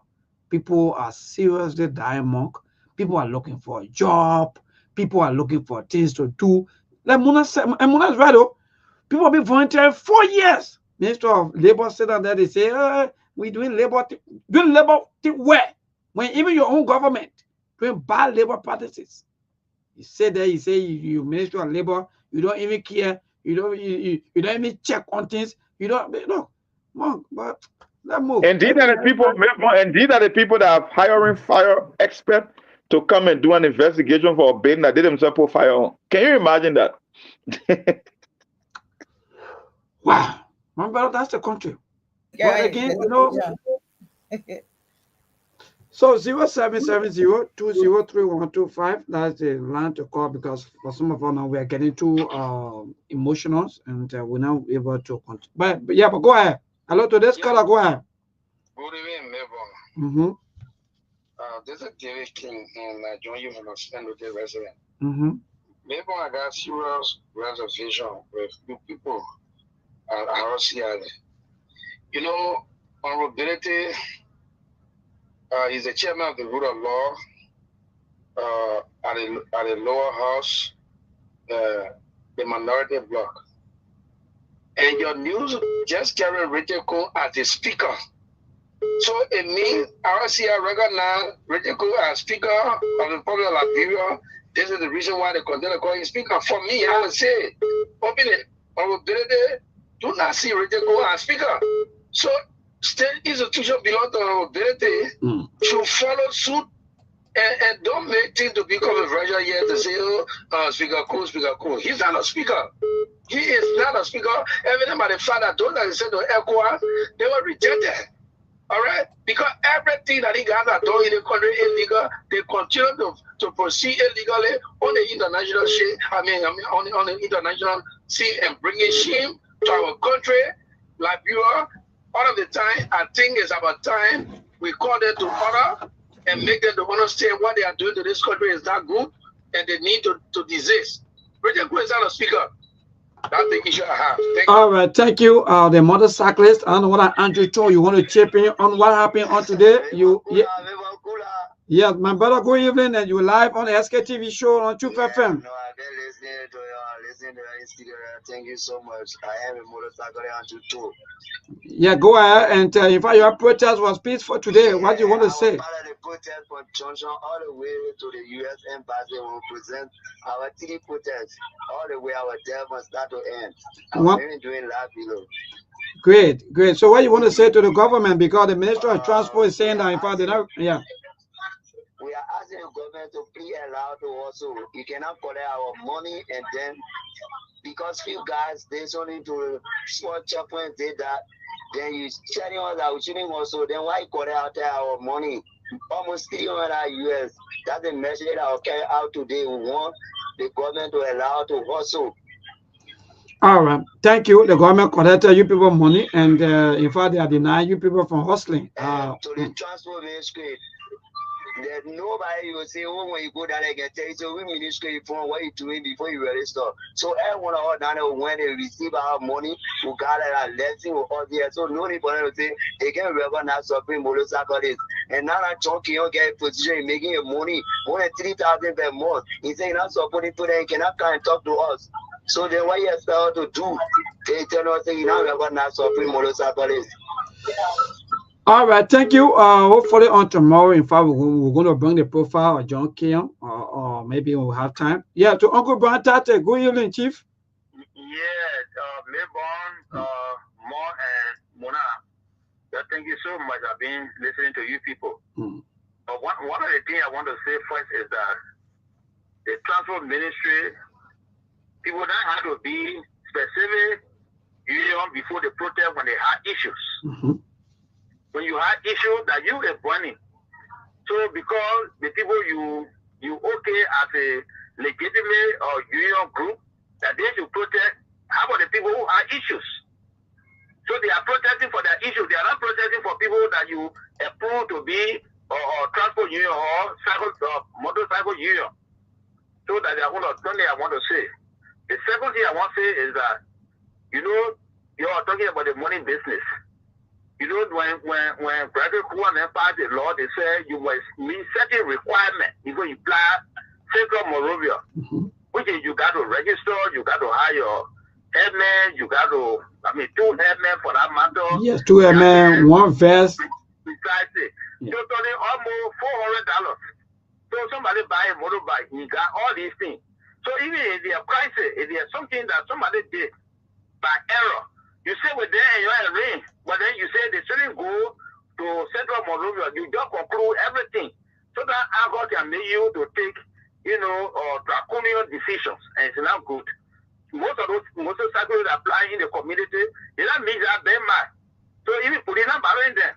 People are seriously dying monk. People are looking for a job. People are looking for things to do. Like Muna said, and Muna is right, though. People have been volunteering 4 years. Minister of Labor said that they say, we're doing labor where? When even your own government doing bad labor practices. You say that, you Minister of Labor, you don't even care. You don't even check on things. You don't, no. But let's move. And these are the people that are hiring fire experts to come and do an investigation for a building that they themselves put fire on. Can you imagine that? Wow. Remember, that's the country. Yeah, but again, you know, so 0770-203-125, that's the line to call, because for some of us now we are getting too emotional and we're not able to continue. But yeah, but go ahead. Hello to this caller, go ahead. Good evening, Melbourne. This is David King in John University resident. Maybe I got serious reservation with you people at RCI. You know, honorability is the chairman of the rule of law at the lower house, the minority bloc. And your news just carried Richard Cole as the speaker. So it means RCI recognize Richard Cole as speaker of the Republic of Liberia. This is the reason why they continue to call him speaker. For me, I would say, openly, honorability do not see Richard Cole as speaker. So state institution belong to honorability should follow suit and don't make things to become a virtual here to say, Speaker Cole. He's not a speaker. He is not a speaker. Everything by the fact that those that said to ECOWAS, they were rejected. All right? Because every everything that these guys are doing in the country illegal. They continue to proceed illegally on the international scene. On the international scene and bringing shame to our country, Liberia. All of the time, I think it's about time we call them to order and make them to understand what they are doing to this country is not good, and they need to desist. President Kwesano, Speaker. That's the issue I have. Thank you. All right, thank you. The motorcyclist, I don't know what Andrew told you. Want to chip in on what happened on today? Yes, my brother, good evening, and you live on the Sktv show on Truth FM. No, I've been listening to you, Thank you so much. I am a motorcycle too. Yeah, go ahead and in fact your protest was peaceful today. What do you want to say? Part of the protest from Junction all the way to the U.S. Embassy will present our city protest all the way our day from start to end. I'm even doing live below. Great, great. So what you want to say to the government, because the Minister of Transport is saying that in fact they not, yeah. We are asking the government to please allow to also, you cannot collect our money and then, because few guys, they only to small checkpoints, did that, then you telling us that we shouldn't also, then why you collect out our money? Almost 300 US. That's the message that will carry out today. We want the government to allow to also. All right, thank you. The government collected you people money, and in fact they are denying you people from hustling. To the transport ministry, there's nobody you will say, oh, when you go down there, can tell you, so we ministry from what you doing before you register. So everyone out down there, when they receive our money, we got a lesson with all there. So no need for them to say, they can recognize supreme motorcyclists. And now that John Kiyon get a position in making your money, more than 3,000 per month. He saying not supporting to them, cannot come and talk to us. So then what you expect to do? They tell us, you know, recognize supreme motorcyclists. All right, thank you. Hopefully on tomorrow, in fact, we're going to bring the profile of John Kiyon, or maybe we'll have time. Yeah, to Uncle Brian Tate, good evening, Chief. Yeah, Mayborn, Mo and Mona, thank you so much. I've been listening to you people. But one of the things I want to say first is that the transport ministry, people don't have to be specific before the protest when they had issues. When you have issues that you are burning. So because the people you okay as a legitimate or union group, that they should protest, how about the people who have issues? So they are protesting for their issues. They are not protesting for people that you approve to be or transport union or motorcycle union. So that I want to say. The second thing I want to say is that, you are talking about the money business. You know, when President Kuan passed the law, they said you must meet certain requirements before you apply Central Morovia, which is you got to register, you got to hire your headman, you got to, 2 headmen for that matter. Yes, 2 headmen, 1 vest. Precisely. Totally almost $400. So somebody buy a motorbike, you got all these things. So even if they are crisis, if there's something that somebody did by error, you say with them and you're arranged, but then you say they shouldn't go to Central Moldova. You just conclude everything. So that alcohol can make you to take, draconian decisions, and it's not good. Most of those motorcycles apply in the community, they don't make that very much. So even put in a barrel in them.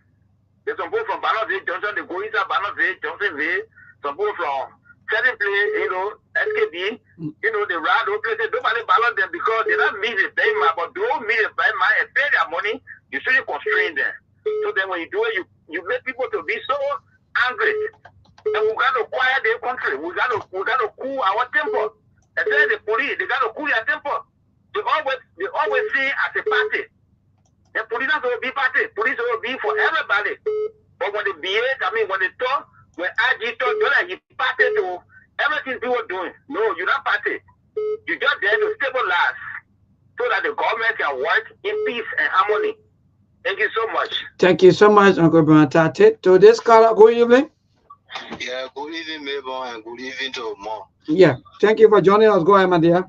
There's some people from Banner Johnson, they go inside Banner Johnsonville, some people from certain place, SKB, the ride those places, nobody balance them because they don't meet the payment, but don't meet the payment and pay their money, you shouldn't constrain them. So then when you do it, you make people to be so angry. And we got to quiet their country. We got to cool our temper. And then the police, they got to cool their temper. They always see as a party. The police will be party. Police will be for everybody. But when they behave, when they talk, when IG talk, he party to everything people are doing. No, you're not party. You're just there to stabilize so that the government can work in peace and harmony. Thank you so much. Thank you so much, Uncle Brian Tate. To this caller, good evening. Yeah, good evening, Mayborn, and good evening to Mo. Yeah, thank you for joining us. Go ahead, my dear.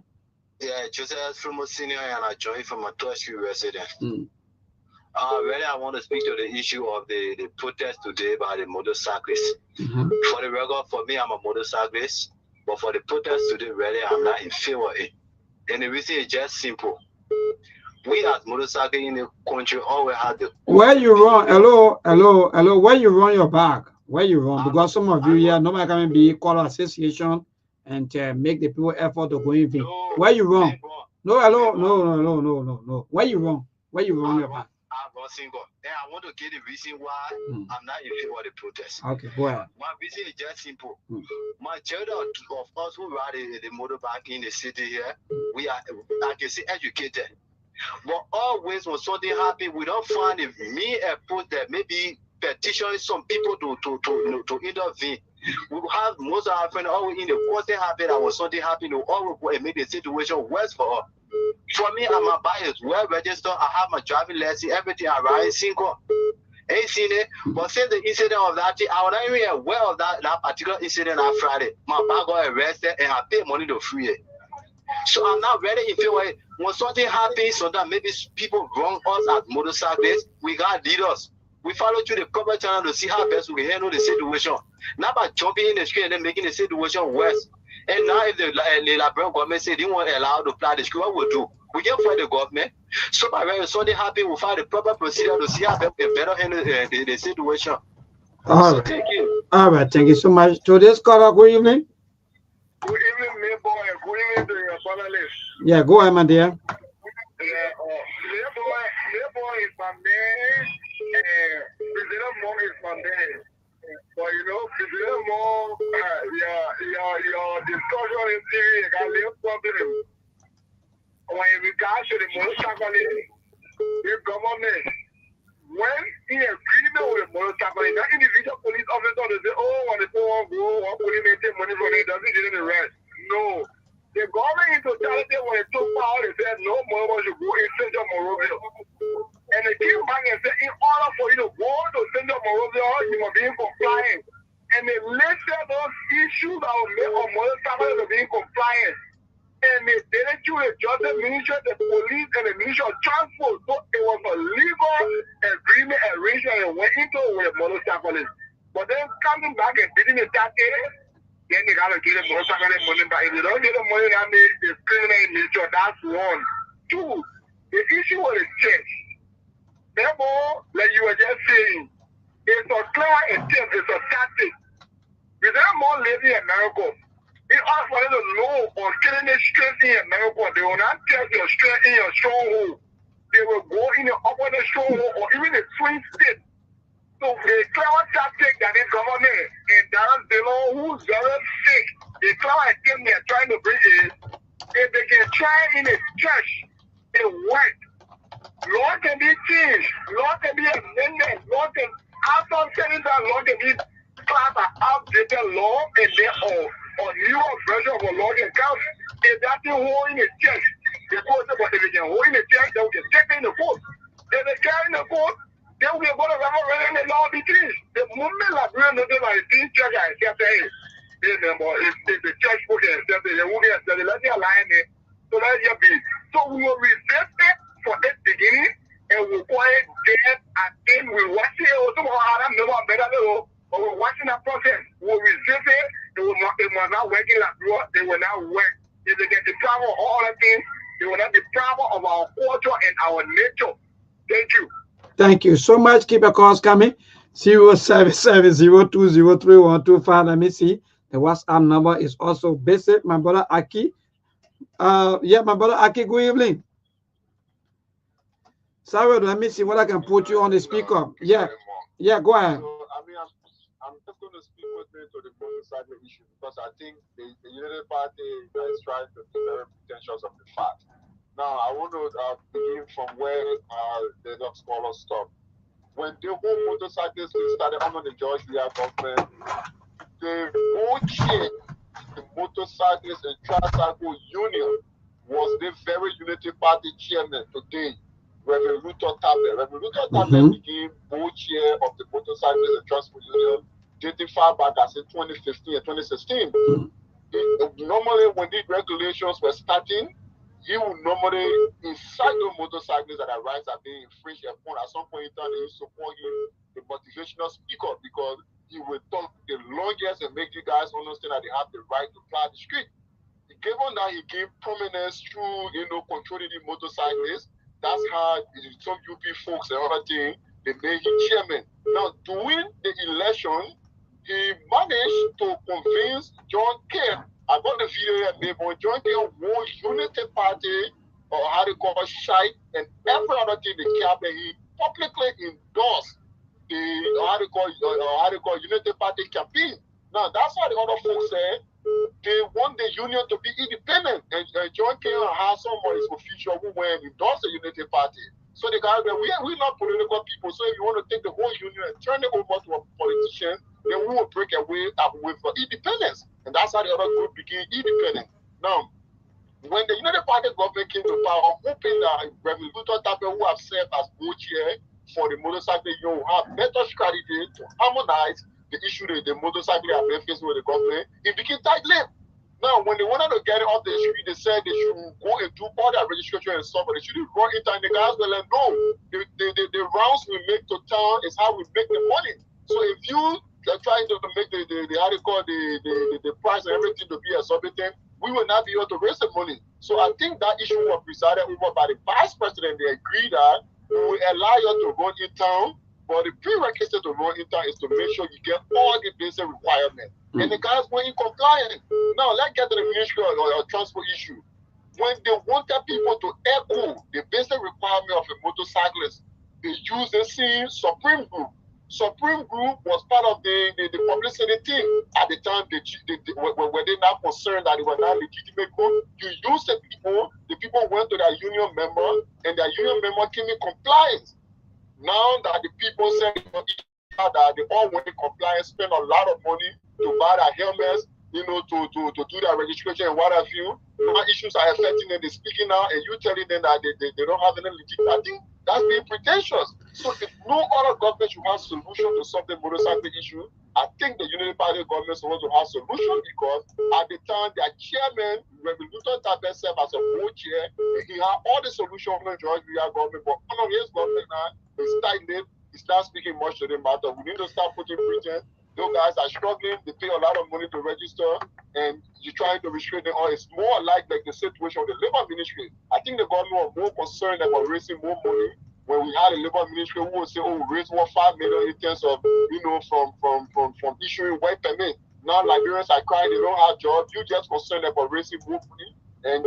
Yeah, Joseph from a senior, and I joined from a tertiary resident. Really, I want to speak to the issue of the protest today by the motorcyclists. For the record, for me, I'm a motorcyclist, but for the protest today, really, I'm not in favor of it. And the reason is just simple. we as motorcycle in the country always have the. Where you run? Hello. Where you run your bag? Where you run? Because some of you here, nobody can be called association and make the people effort to go in. No, where you run? No, hello, no. Where you run? Where you run your bag? I run single. And I want to get the reason why I'm not in favor of the protest. Okay, go ahead. My reason is just simple. Majority of us who ride the motorbike in the city here, we are, I can say, educated. But always when something happens, we don't find a me a protest, maybe petition some people to intervene. We have most of our friends always in the constant happen that when something happen, we always make the situation worse for us. For me, I'm a bias, well registered, I have my driving license, everything I ride single. Ain't seen it, but since the incident of that, I was not even aware of that particular incident on Friday. My bag got arrested and I paid money to free it. So I'm not ready if it when something happens, so that maybe people wrong us as motorcyclists, we got leaders. We follow through the proper channel to see how best we can handle the situation. Not by jumping in the street and then making the situation worse. And now if the Liberal government say they won't allow to apply the street, what we'll do? We can fight the government. So by when something happens, we'll find the proper procedure to see how we can better handle the situation. All right. Thank you. All right, thank you so much. To this caller, good evening. Good evening, neighbor, and good evening to your panelists. Yeah, go ahead, my dear. Neighbor is my man, and President Mo is my man. But you know, President Mo, your discussion in TV, you got a little problem. When in regards to the motorcycle, the government, when in agreement with the motorcycle, that individual police officer, they say, oh, when the people go, one police may take money from it, doesn't get the rest. No. The government in totality, when it took power, they said no more should go in Central Monrovia. And they came back and said, in order for you to go to Central Monrovia, you must be in compliance. And they listed those issues that will make a motorcycle to be in compliance. And they did it through the Justice Ministry, the police, and the Ministry of Transport. So it was a legal agreement arrangement and went into it with motorcyclists. But then coming back and beating the taxi, then they got to get the motorcycle money back. If they don't get the money, that means it's criminal in nature. That's one. Two, the issue with the church. Therefore, like you were just saying, it's a clear attempt, it's a tactic. Is there more living in America? They ask for them to know on killing their strength in America. They will not test your strength in your stronghold. They will go in the upper stronghold or even the swing state. So the clever tactic that is government and Darren Dillon, who's very sick, the clever attempt they're trying to bring in, if they can try in a church, it works. Law can be changed. Law can be amended. Law can, after saying that, law can be classed as outdated law and therefore or newer version of a law can come. If that thing hold in the church, they go to, but if they can hold in the church, they will get in the court. If they carry in the court, they will go to referendum and the law be changed. The moment Liberia knows that the church are accepted, if the church will get accepted, they won't get accepted. Let's align it. So let it be. So we will resist it for this beginning and we'll quiet dead and then we'll watch it. Also, I'm never better though. But we're watching that process. We'll resist it. It was not working like that. They will not work. If they get the power of all the things, they will not be power of our culture and our nature. Thank you. Thank you so much. Keep your calls coming. 07702031225. Let me see. The WhatsApp number is also basic. My brother Aki. Yeah, my brother Aki, good evening. Sorry, let me see what I can put you on the speaker. Yeah, go ahead. So, I mean, I'm just going to speak with me to the motorcycle issue because I think the Unity Party is trying to be very pretentious of the fact. Now, I want to begin from where the scholars stop. When the whole motorcyclists started under the George Weah government, the whole chain, the motorcyclists and tricycle union was the very Unity Party chairman today, Reverend Luther Tablet. Reverend Luther Tablet became co-chair of the Motorcyclists and Transport Union dating far back as in 2015 and 2016. Normally, when these regulations were starting, he would normally incite the motorcyclists that their rights are being infringed upon. At some point in time, they used to call him the motivational speaker because he would talk the longest and make you guys understand that they have the right to plow the street. Given that he gave prominence through, controlling the motorcyclists, that's how some UP folks and other thing, they made him chairman. Now, during the election, he managed to convince John Kerr. I got the video here, but John Kerr won Unity Party, or how they call it, shite, and every other thing they kept, and he publicly endorsed the how they call Unity Party campaign. Now, that's why the other folks said they want the union to be independent, and John Kerr has some of his officials who went and endorsed the Unity Party. So the guys that we're not political people. So if you want to take the whole union and turn it over to a politician, then we will break away with independence. And that's how the other group became independent. Now, when the United Party government came to power, hoping that Reverend Luther Tapper, who have served as co-chair for the motorcycle union, will have better strategy to harmonize the issue that the motorcycle have been facing with the government, it became tight-lipped. Now, when they wanted to get it off the street, they said they should go and do all their registration and stuff, but they shouldn't run into it. And the guys were like, no, the rounds we make to town is how we make the money. So if you are trying to make the price and everything to be exorbitant, we will not be able to raise the money. So I think that issue was presided over by the vice president. They agreed that we will allow you to run in town, but the prerequisite to run in town is to make sure you get all the basic requirements. And the guys were in compliance. Now, let's get to the ministry or transport issue. When they wanted people to echo the basic requirement of a motorcyclist, they used the same Supreme Group. Supreme Group was part of the publicity team at the time. Were they not concerned that they were not legitimate group? You use the people went to their union member, and their union member came in compliance. Now that the people said that they all went in compliance, spend a lot of money to buy their helmets, to do their registration and what have you. Now issues are affecting them. They're speaking now, and you telling them that they don't have any legitimate. I think that's being pretentious. So if no other government should have solution to solve the motorcycle issue, I think the Unity Party government is supposed to have solution, because at the time their chairman, Reverend Luther Tapper, served as a co-chair, and he had all the solutions on the George Weah government, but under his government now, he's tight-lipped. He's not speaking much to the matter. We need to start putting pretense. Those guys are struggling. They pay a lot of money to register, and you're trying to restrict them. Or it's more like the situation of the labor ministry. I think the government was more concerned about raising more money. When we had a labor ministry, we would say, "Oh, we raised 5 million in terms of, from issuing work permit." Now Liberians are crying; they don't have jobs. You just concerned about raising more money and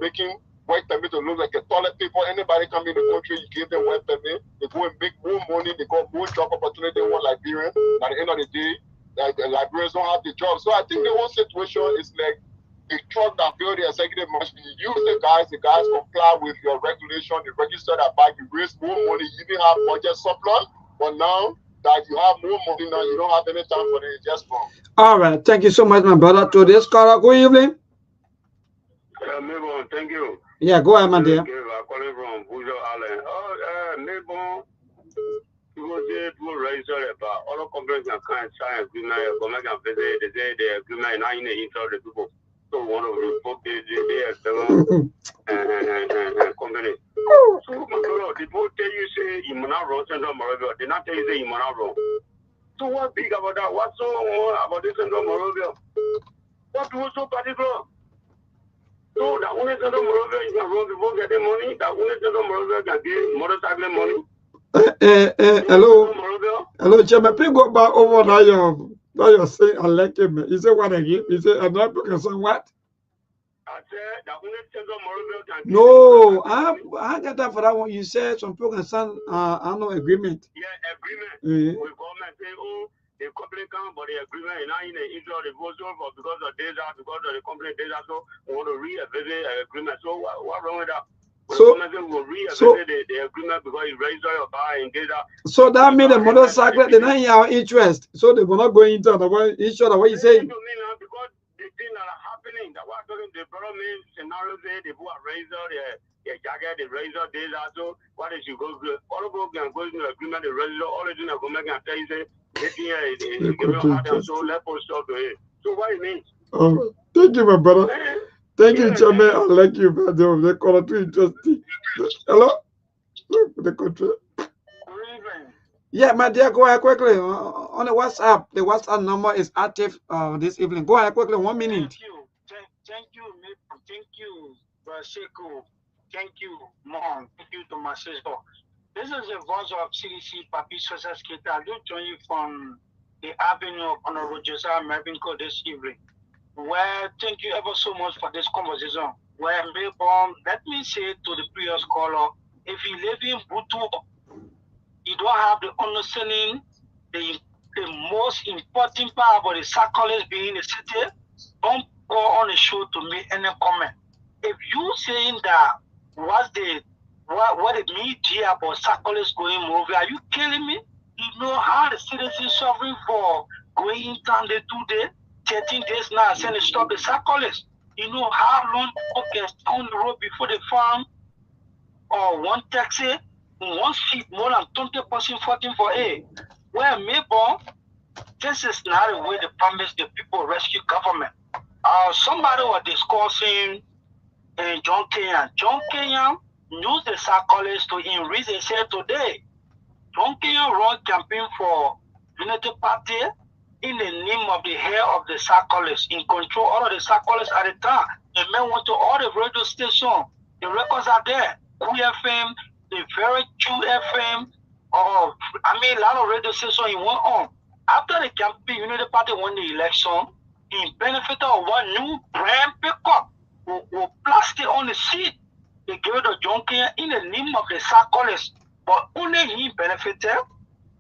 making work permit to look like a toilet paper. Anybody come in the country, you give them work permit, they go and make more money, they got more job opportunity than one Liberian. At the end of the day, the Liberians don't have the job. So I think the whole situation is like the truck that build the executive must be use the guys comply with your regulation, the register that back, you raise more money, you didn't have budget surplus, but now that you have more money now, you don't have any time for it, just wrong. All right, thank you so much, my brother. To this caller, good evening. Mabon, thank you. Yeah, go ahead, my dear. I'm calling from Bujo Island. Mabon, people register about all the companies and kind of science, government can visit, they say the agreement now in the interest of the people. So one of the folks, they are seven company. So, the people tell you say you will not run Central Morovia. They not tell you say you will not run. So what big about that? What's so about this Central Morovia? What was so particular? So that only Central Morovia you can run before getting money. That only Central Morovia can get motorcycle money. Hello, Chairman. Please go back over now. You're saying I like him. You say what again? You say another person say what? I said that only Central Morovia can. No, I get that for that one. You said some people can sign no agreement. Yeah, agreement. With government say, oh, the company come, but the agreement is not in the interest of the vote for because of data, because of the company data. So we want to revisit the agreement. So what wrong with that? So will revisit the agreement because you register your car in data. So that means the motorcycle they're not in our interest. So they will not go into each other. What you saying? Because the things that are happening, that what talking the problem is scenario say they put a razor, the jacket, the razor, data. So what is you go all of can go into the agreement, the razor, all the things that go make and tell you say so let us talk to it. So what it means? Oh, thank you, my brother. Thank you, Chairman. I like you, brother. The call too interesting. Hello? Look, the country. Yeah, my dear, go ahead quickly. On the WhatsApp number is active this evening. Go ahead quickly, 1 minute. Thank you, Brasheko. Thank you, Mom. Thank you to my sister. This is the voice of CDC Papi Sosa Skita. I do join you from the Avenue of Honorable Josiah Mervyn Code this evening. Well, thank you ever so much for this conversation. Well, let me say to the previous caller, if you live in Butu, you don't have the understanding, the most important part about the circles being in the city, don't go on the show to make any comment. If you saying that what the media about circles going over, are you killing me? You know how the citizens suffering for going in town they 2 days, 13 days now, saying they stop the circles. You know how long people can stay on the road before they found or one taxi, one seat, more than 20% fighting for A. Well, maybe this is not the way they promise the people rescue government. Somebody was discussing John Kenyan. John Kenyan used the psychologist to enrich. They said today, John Kenyan run campaign for Unity Party in the name of the hair of the psychologist, in control all of the psychologists at the time. The men went to all the radio stations. The records are there. QFM, the very True FM, a lot of radio stations he went on. After the campaign, Unity Party won the election. He benefited of one new brand pickup with plastic on the seat. They gave it to John Kenyan in the name of the psychologist. But only he benefited.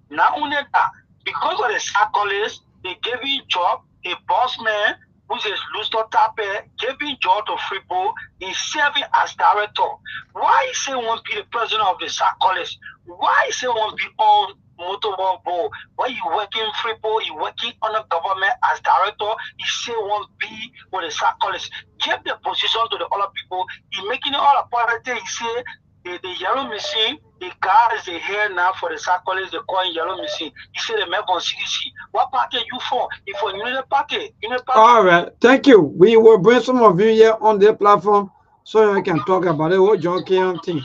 Not only that, because of the psychologist, they gave him job, a boss man, who's a Lusto Tape, gave him job to Fribo, he's serving as director. Why he say won't be the president of the psychologist? Why he say won't be on motorball board? Why you working Fribo, you working on the government as director, he say won't be with the psychologist. Give the position to the other people, he making it all a politics, he say, the yellow machine, the car is the hair now for the psychologist, they call it yellow machine. He said the make on CDC. What party you for? If for Unity Party. All right, thank you. We will bring some of you here on the platform so you can talk about the whole John Kenyan thing.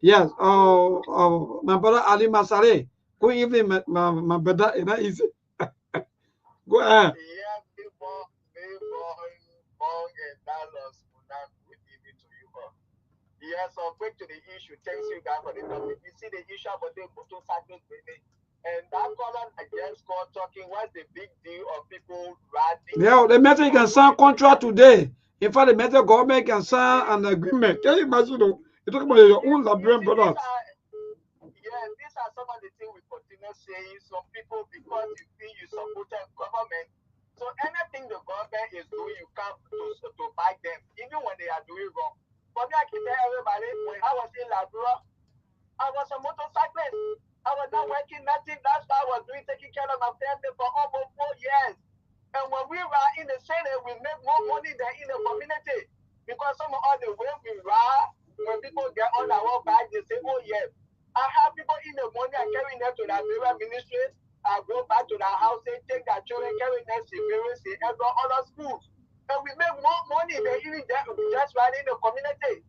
Yes, my brother Ali Masare. Good evening, my brother. Is go ahead. Yes, so quick to the issue. Thanks you guys for the topic. You see the issue about the motorcycle training, and that caller against call talking. What's the big deal of people riding? Yeah, the matter can sign contract today. In fact, the matter government can sign an agreement. Can you imagine? You talk about your own Liberian brothers. Yeah, these are some of the things we continue saying. Some people, because you feel you supported government, so anything the government is doing, you come to back them, even when they are doing wrong. For me, I can tell everybody, when I was in Labrador, I was a motorcyclist. I was not working nothing. That's what I was doing, taking care of my family for almost 4 years. And when we ride in the city, we make more money than in the community. Because some of the way we ride, when people get on our bike, they say, oh, yes. I have people in the morning, I carry them to the Liberia ministry. I go back to the house, they take their children, carry them to Liberia, and go other schools. And we make more money than even just riding in the community.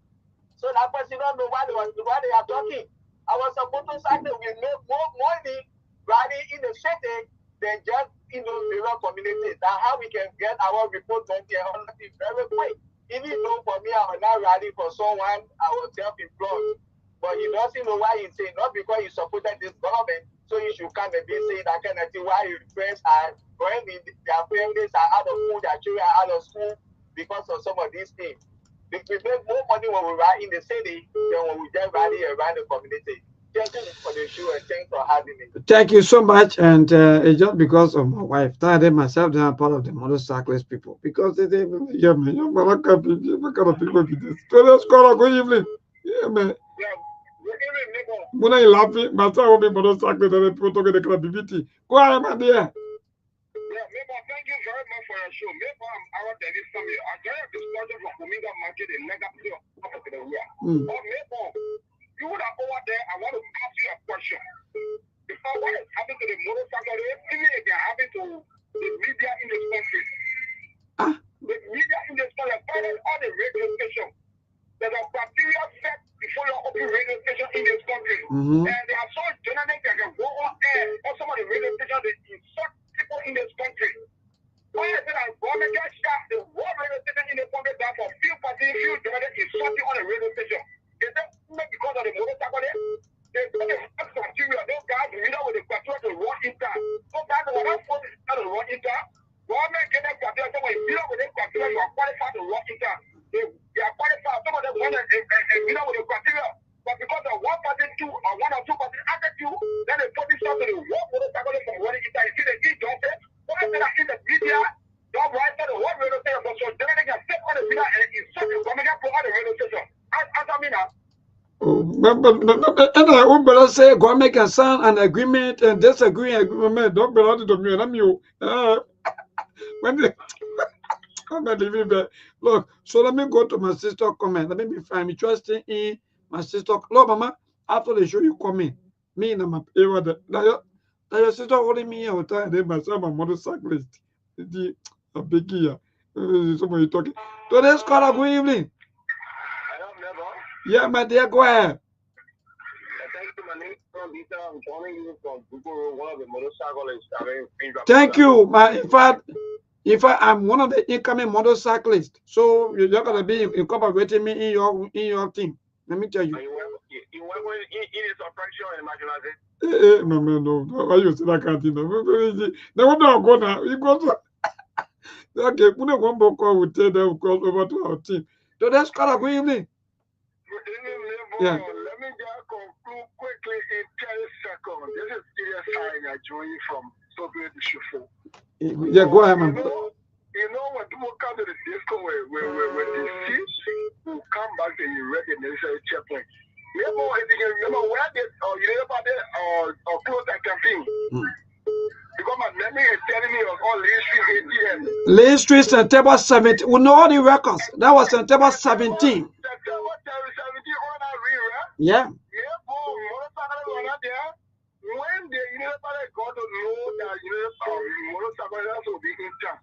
So that person don't know why they are talking. I was a motorcycle, we make more money riding in the city than just in those rural communities. That's how we can get our report money and all that is very quick. Even though for me, I was not riding for someone, I was self-employed. But he doesn't know why he's saying, not because he supported this government, so you should come and be saying that kind of thing, why your friends are going in, their families are out of school, their children are out of school because of some of these things. We make more money when we ride in the city than when we just ride around the community. Thank you for the show and thanks for having me. Thank you so much. And it's just because of my wife. That myself, they are part of the motorcyclist people. Because they yeah, man, what kind of people be this? So let's call good evening. Yeah, man. When I laughing, my son will be motorcyclist and people talking the credibility. Go ahead, my dear. Thank you very much for your show. Maybe I'm out there this time. I got this project from Kuminga Market in Negative of the year. Or maybe you would have over there. I want to ask you a question. Because what is happening to the motorcycle, even if they happen to the media in this country. The media in this country, all the radio stations. There's a bacteria set before you open radio station in this country. And they are so journalists that can go on air or some of the radio stations they insult people in this country. Why is it that government gets shot, the whole radio station in the country down for few parties, few journalists insulting on the radio station? And I won't say government can sign an agreement and disagree agreement. Don't belong to me. I'm you. When they I'm not leaving there. Look, so let me go to my sister comment. Let me be fine. I'm trusting in my sister. Look, Mama, after the show you come me and my your sister holding me all the time. Then myself, my motorcyclist. The a big year. Somebody talking. Today's call. Good evening. Yeah, my dear, go ahead. Thank you. In fact, I'm one of the incoming motorcyclists. So you're gonna be incorporating me in your team. Let me tell you. You work in its operation, imagine. No. Why you say that kind of thing? No, go now. You go to. Okay, put a one more call. We'll tell them cross over to our team. So that's kind of good evening. Yeah. Let me just conclude quickly in 10 seconds. This is serious sign I join you from Soviet Shufu. Yeah, go ahead, man. You know when people come to the disco where they see, who come back and you read the necessary checkpoint. Remember, if you can remember where this or you know about it or close that campaign. Because my memory is telling me of all Lane Street ATM. Lane Street, September 17. We know all the records. That was September 17. Yeah. When the United got to know that motorcycles will be in town.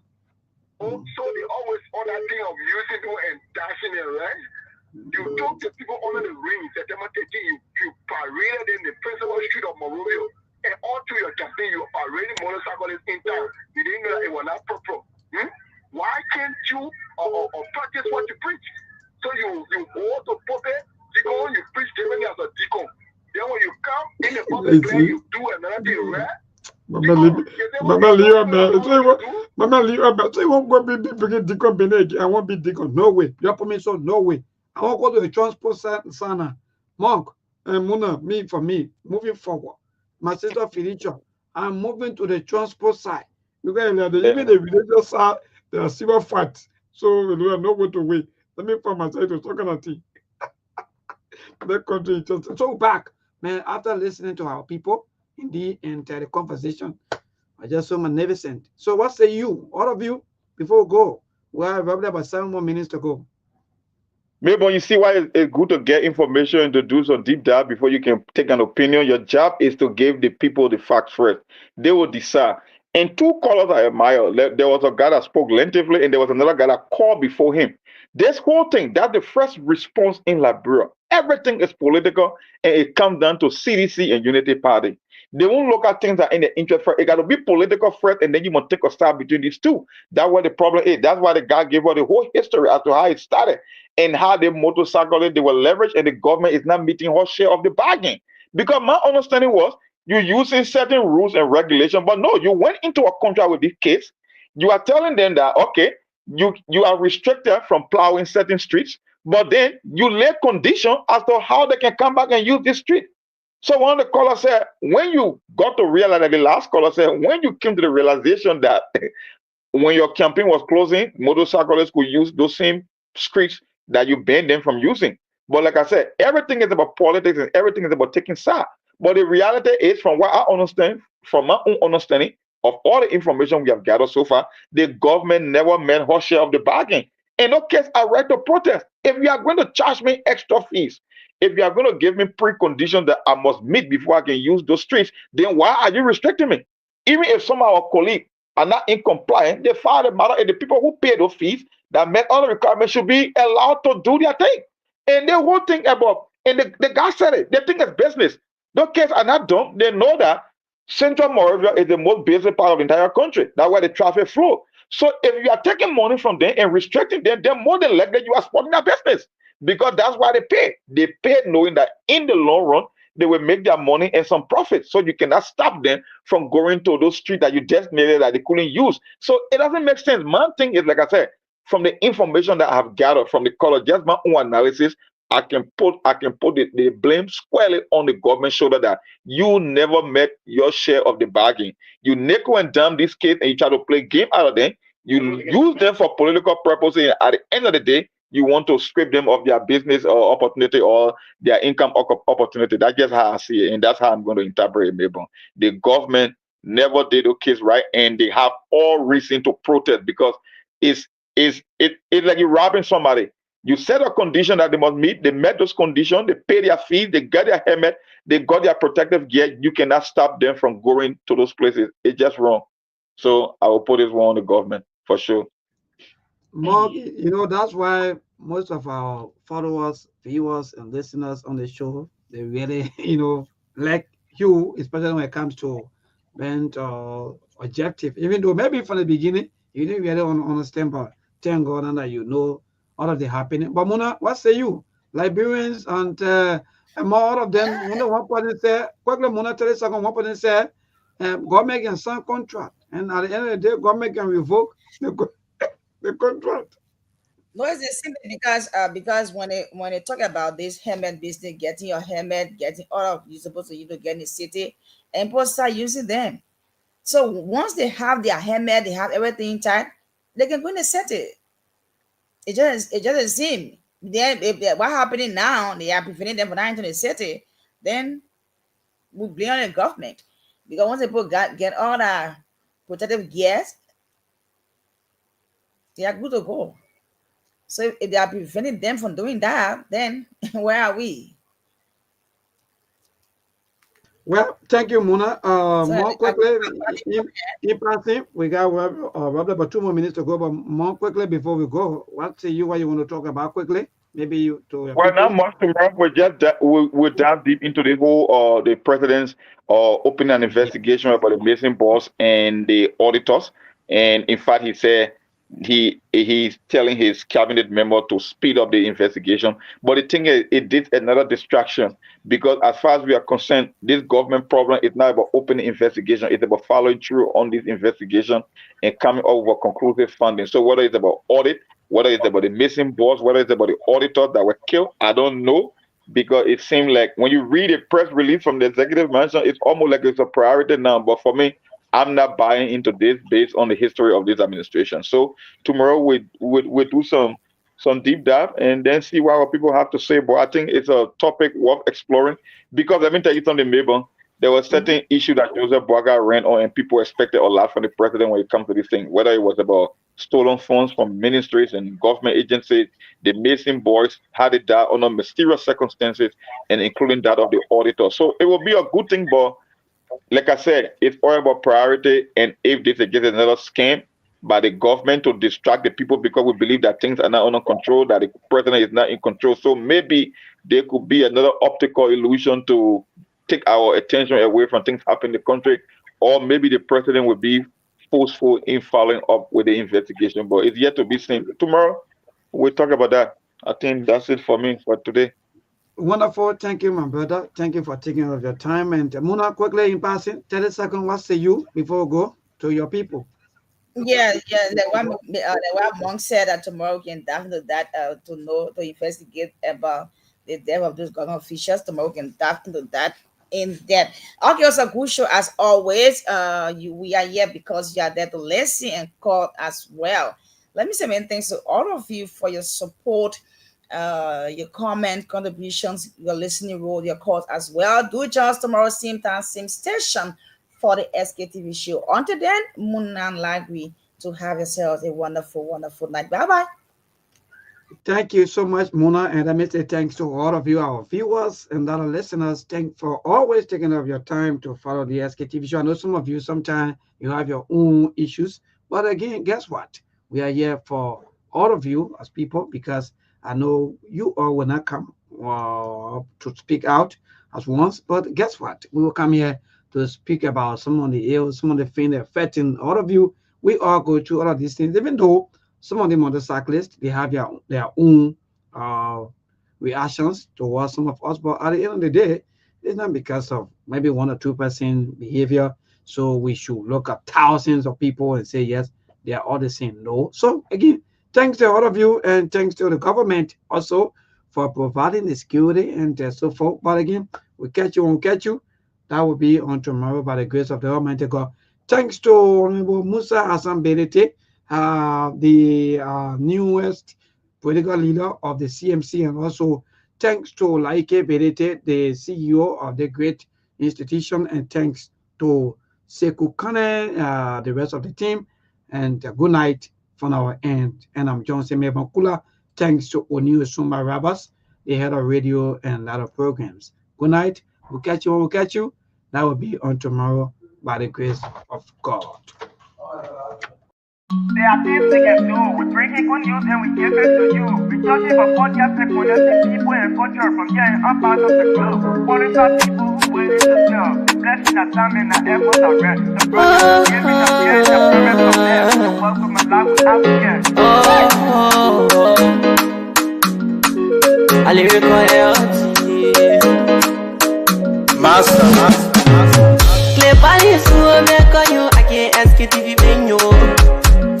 So they always on that thing of using them and dashing it, right? You talk to people under the ring, September 13, you paraded in the principal street of Monrovia, and all through your campaign, you paraded motorcyclists in town. You didn't know that it was not proper. Why can't you or practice what you preach? So you go to pulpit, you preach differently as a deacon. Then when you come in the public place, you do another thing, right? Mama Leo, say won't go be deacon Benedict. I won't be deacon. No way. You put me so no way. I won't go to the transport sana. Monk and Muna, me, moving forward. My sister Felicia, I'm moving to the transport side. Because even the religious side, there are civil fights. So we are not going to wait. Let me find myself to talk about it. That country just so back. Man, after listening to our people, indeed, and the conversation are just so magnificent. So what say you, all of you, before we go? We have probably about 7 more minutes to go. Maybe you see why it's good to get information and to do some deep dive before you can take an opinion. Your job is to give the people the facts first. They will decide. And 2 callers I admire. There was a guy that spoke lengthily, and there was another guy that called before him. This whole thing, that's the first response in Liberia. Everything is political, and it comes down to CDC and Unity Party. They won't look at things that in the interest first. It got to be political first, and then you must take a step between these two. That's what the problem is. That's why the guy gave us the whole history as to how it started and how the motorcyclists, they were leveraged, and the government is not meeting her share of the bargain. Because my understanding was you're using certain rules and regulations, but no, you went into a contract with these kids. You are telling them that, okay, you are restricted from plowing certain streets, but then you lay conditions as to how they can come back and use this street. So one of the callers said, when you got to realize, the last caller said, when you came to the realization that when your campaign was closing, motorcyclists could use those same streets that you banned them from using. But like I said, everything is about politics and everything is about taking sides. But the reality is, from what I understand, from my own understanding of all the information we have gathered so far, the government never met her share of the bargain. In no case, I right to protest. If you are going to charge me extra fees, if you are going to give me preconditions that I must meet before I can use those streets, then why are you restricting me? Even if some of our colleagues are not in compliance, the fact of the matter is the people who pay those fees that met all the requirements should be allowed to do their thing. And the whole thing about, and the guy said it, they think it's business. Those kids are not dumb. They know that Central Monrovia is the most basic part of the entire country. That's where the traffic flows. So if you are taking money from them and restricting them, then more than likely you are supporting their business, because that's why they pay. They pay knowing that in the long run, they will make their money and some profit. So you cannot stop them from going to those streets that you designated that they couldn't use. So it doesn't make sense. My thing is, like I said, from the information that I have gathered from the caller, just my own analysis, I can put the blame squarely on the government shoulder that you never met your share of the bargain. You nickel and dime these kids and you try to play game out of them. You use them for political purposes, and at the end of the day, you want to strip them of their business or opportunity or their income opportunity. That's just how I see it, and that's how I'm going to interpret it, maybe. The government never did the case right, and they have all reason to protest because it's like you're robbing somebody. You set a condition that they must meet. They met those conditions. They pay their fees. They get their helmet. They got their protective gear. You cannot stop them from going to those places. It's just wrong. So I will put this one on the government for sure. Mark, you know, that's why most of our followers, viewers, and listeners on the show, they really, you know, like you, especially when it comes to being objective. Even though maybe from the beginning you didn't really understand, but thank God and that you know all of the happening. But Mona, what say you? Liberians and more all of them, you know, one person say, quickly Mona tell us second, one person say, government can sign contract. And at the end of the day, government can revoke the contract. No, it's the same because when they talk about this helmet business, getting your helmet, getting all of you supposed to get in the city, and people start using them. So once they have their helmet, they have everything tight, they can go in and set it. It just the same. Then if what happening now, they are preventing them from not into the city, then we blame on the government. Because once people get all the protective gears, they are good to go. So if they are preventing them from doing that, then where are we? Well, thank you, Mona. So More quickly, in passing, we got Robert about 2 more minutes to go, but more quickly before we go, what say you, what you want to talk about quickly? Maybe you to Well, not much tomorrow. We just we'll dive deep into the whole the president's opening an investigation about the missing boss and the auditors. And in fact, he said he's telling his cabinet member to speed up the investigation. But the thing is, it did another distraction because as far as we are concerned, this government problem is not about opening investigation. It's about following through on this investigation and coming up with conclusive funding. So whether it's about audit, whether it's about the missing boss, whether it's about the auditors that were killed, I don't know. Because it seemed like when you read a press release from the executive mansion, it's almost like it's a priority now. But for me, I'm not buying into this based on the history of this administration. So tomorrow we do some deep dive and then see what our people have to say. But I think it's a topic worth exploring because let me tell you something, Mabel. There was certain issue that Joseph Boaga ran on, and people expected a lot from the president when it comes to this thing. Whether it was about stolen funds from ministries and government agencies, the missing boys had it died under mysterious circumstances, and including that of the auditor. So it will be a good thing, but like I said, it's all about priority. And if this is just another scam by the government to distract the people because we believe that things are not under control, that the president is not in control. So maybe there could be another optical illusion to take our attention away from things happening in the country, or maybe the president will be forceful in following up with the investigation. But it's yet to be seen. Tomorrow, we'll talk about that. I think that's it for me for today. Wonderful. Thank you, my brother. Thank you for taking all of your time. And Mona, quickly in passing, 30 seconds, what say you before we go to your people? Yeah. The one Monk said that tomorrow we can dive into that to investigate about the death of those government officials. Tomorrow we can dive into that in depth. Okay, it's a good show as always. We are here because you are there to listen and call as well. Let me say many thanks to all of you for your support, your comment, contributions, your listening role, your calls as well. Do join us tomorrow, same time, same station for the SKTV show. Until then, Moon and Library, to have yourselves a wonderful, wonderful night. Bye-bye. Thank you so much, Mona. And let me say thanks to all of you, our viewers and other listeners. Thanks for always taking up your time to follow the SKTV show. I know some of you, sometimes you have your own issues. But again, guess what? We are here for all of you as people because I know you all will not come to speak out as once. But guess what? We will come here to speak about some of the ills, some of the things that affecting all of you. We all go through all of these things, even though some of the motorcyclists, they have their own reactions towards some of us. But at the end of the day, it's not because of maybe 1 or 2% behavior. So we should look at thousands of people and say, yes, they are all the same. No. So again, thanks to all of you and thanks to the government also for providing the security and so forth. But again, we catch you, won't catch you. That will be on tomorrow by the grace of the Almighty God. Thanks to Honorable Musa Hassan Berete, the newest political leader of the CMC, and also thanks to Laike Berete, the CEO of the great institution, and thanks to Sekou Kane, the rest of the team, and good night from our end. And I'm Johnson Mebankula. Thanks to Oniu Sumba Rabas, the head of radio and a lot of programs. Good night. We'll catch you when we'll catch you. That will be on tomorrow by the grace of God. There are things we can do. We bring in good news and we give it to you. We talking about podcasts and connecting people and culture from here and up out of the globe. Foreign people who waiting to sell. The blessing that time and the effort are rest. The brothers giving us here and the promise of them. The welcome and life without fear. A lyrical health. Master. Cleverly, so I can't ask it if you been you.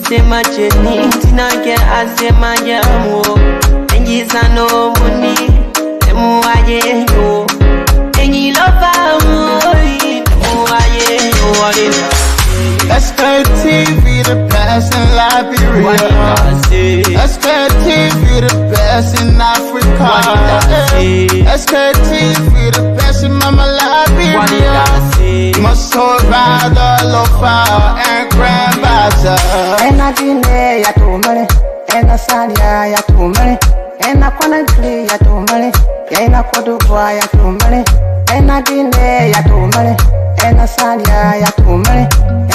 Say my journey, Tina can ask my jamo. And yes, I know money. And more I know. And you love Sktv, the best in Liberia. Sktv, the best in Africa. Sktv, the best in Mama Liberia. Must hold by the lofa and grandbaza. And I didn't ya to money, and I said ya to money, and I couldn't play ya to money, and I could do ya to money, and I didn't ya to money, and I said ya to money,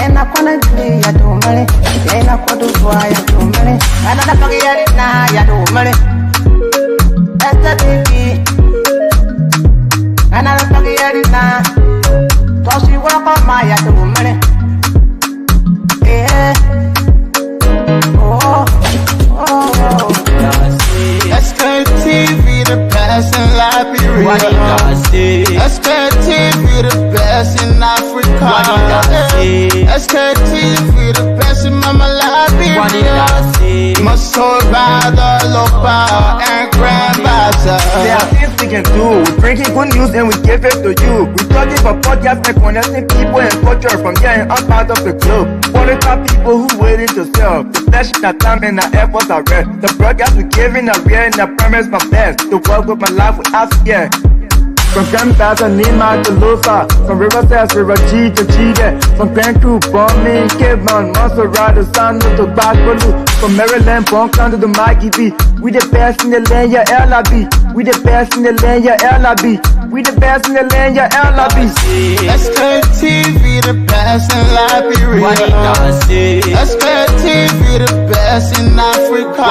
and I couldn't play ya to money, and I could do ya to money, and I don't get it now ya to money. That's the baby, and I don't get it now. Cause you walk on my ya to money. Yeah. Sktv, the best in Liberia. Sktv, the best in Africa. Sktv, the best in Mama Liberia. Must hold by the lofa and grandbaza. There are things we can do. We bring in good news and we give it to you. We talking about podcasts and connecting people and culture from here and up out of the globe. Foreign people who waiting to sell. The flesh, the time, and the efforts are rest. The broadcast we giving a real and the promise from best. The world with my life without fear. From Grandfather Nima to Lusa, from Riverside to Raji to Chige, from Grand Crew, Bombing, Kidman, Montserrat, the San to Backwalu, from Maryland, Bonkan to the Mikey B. We the best in the land, yeah, LIB. We the best in the land, yeah, LIB. We the best in the land, yeah, LIB. Sktv, the best in Liberia. Sktv, the best in Africa.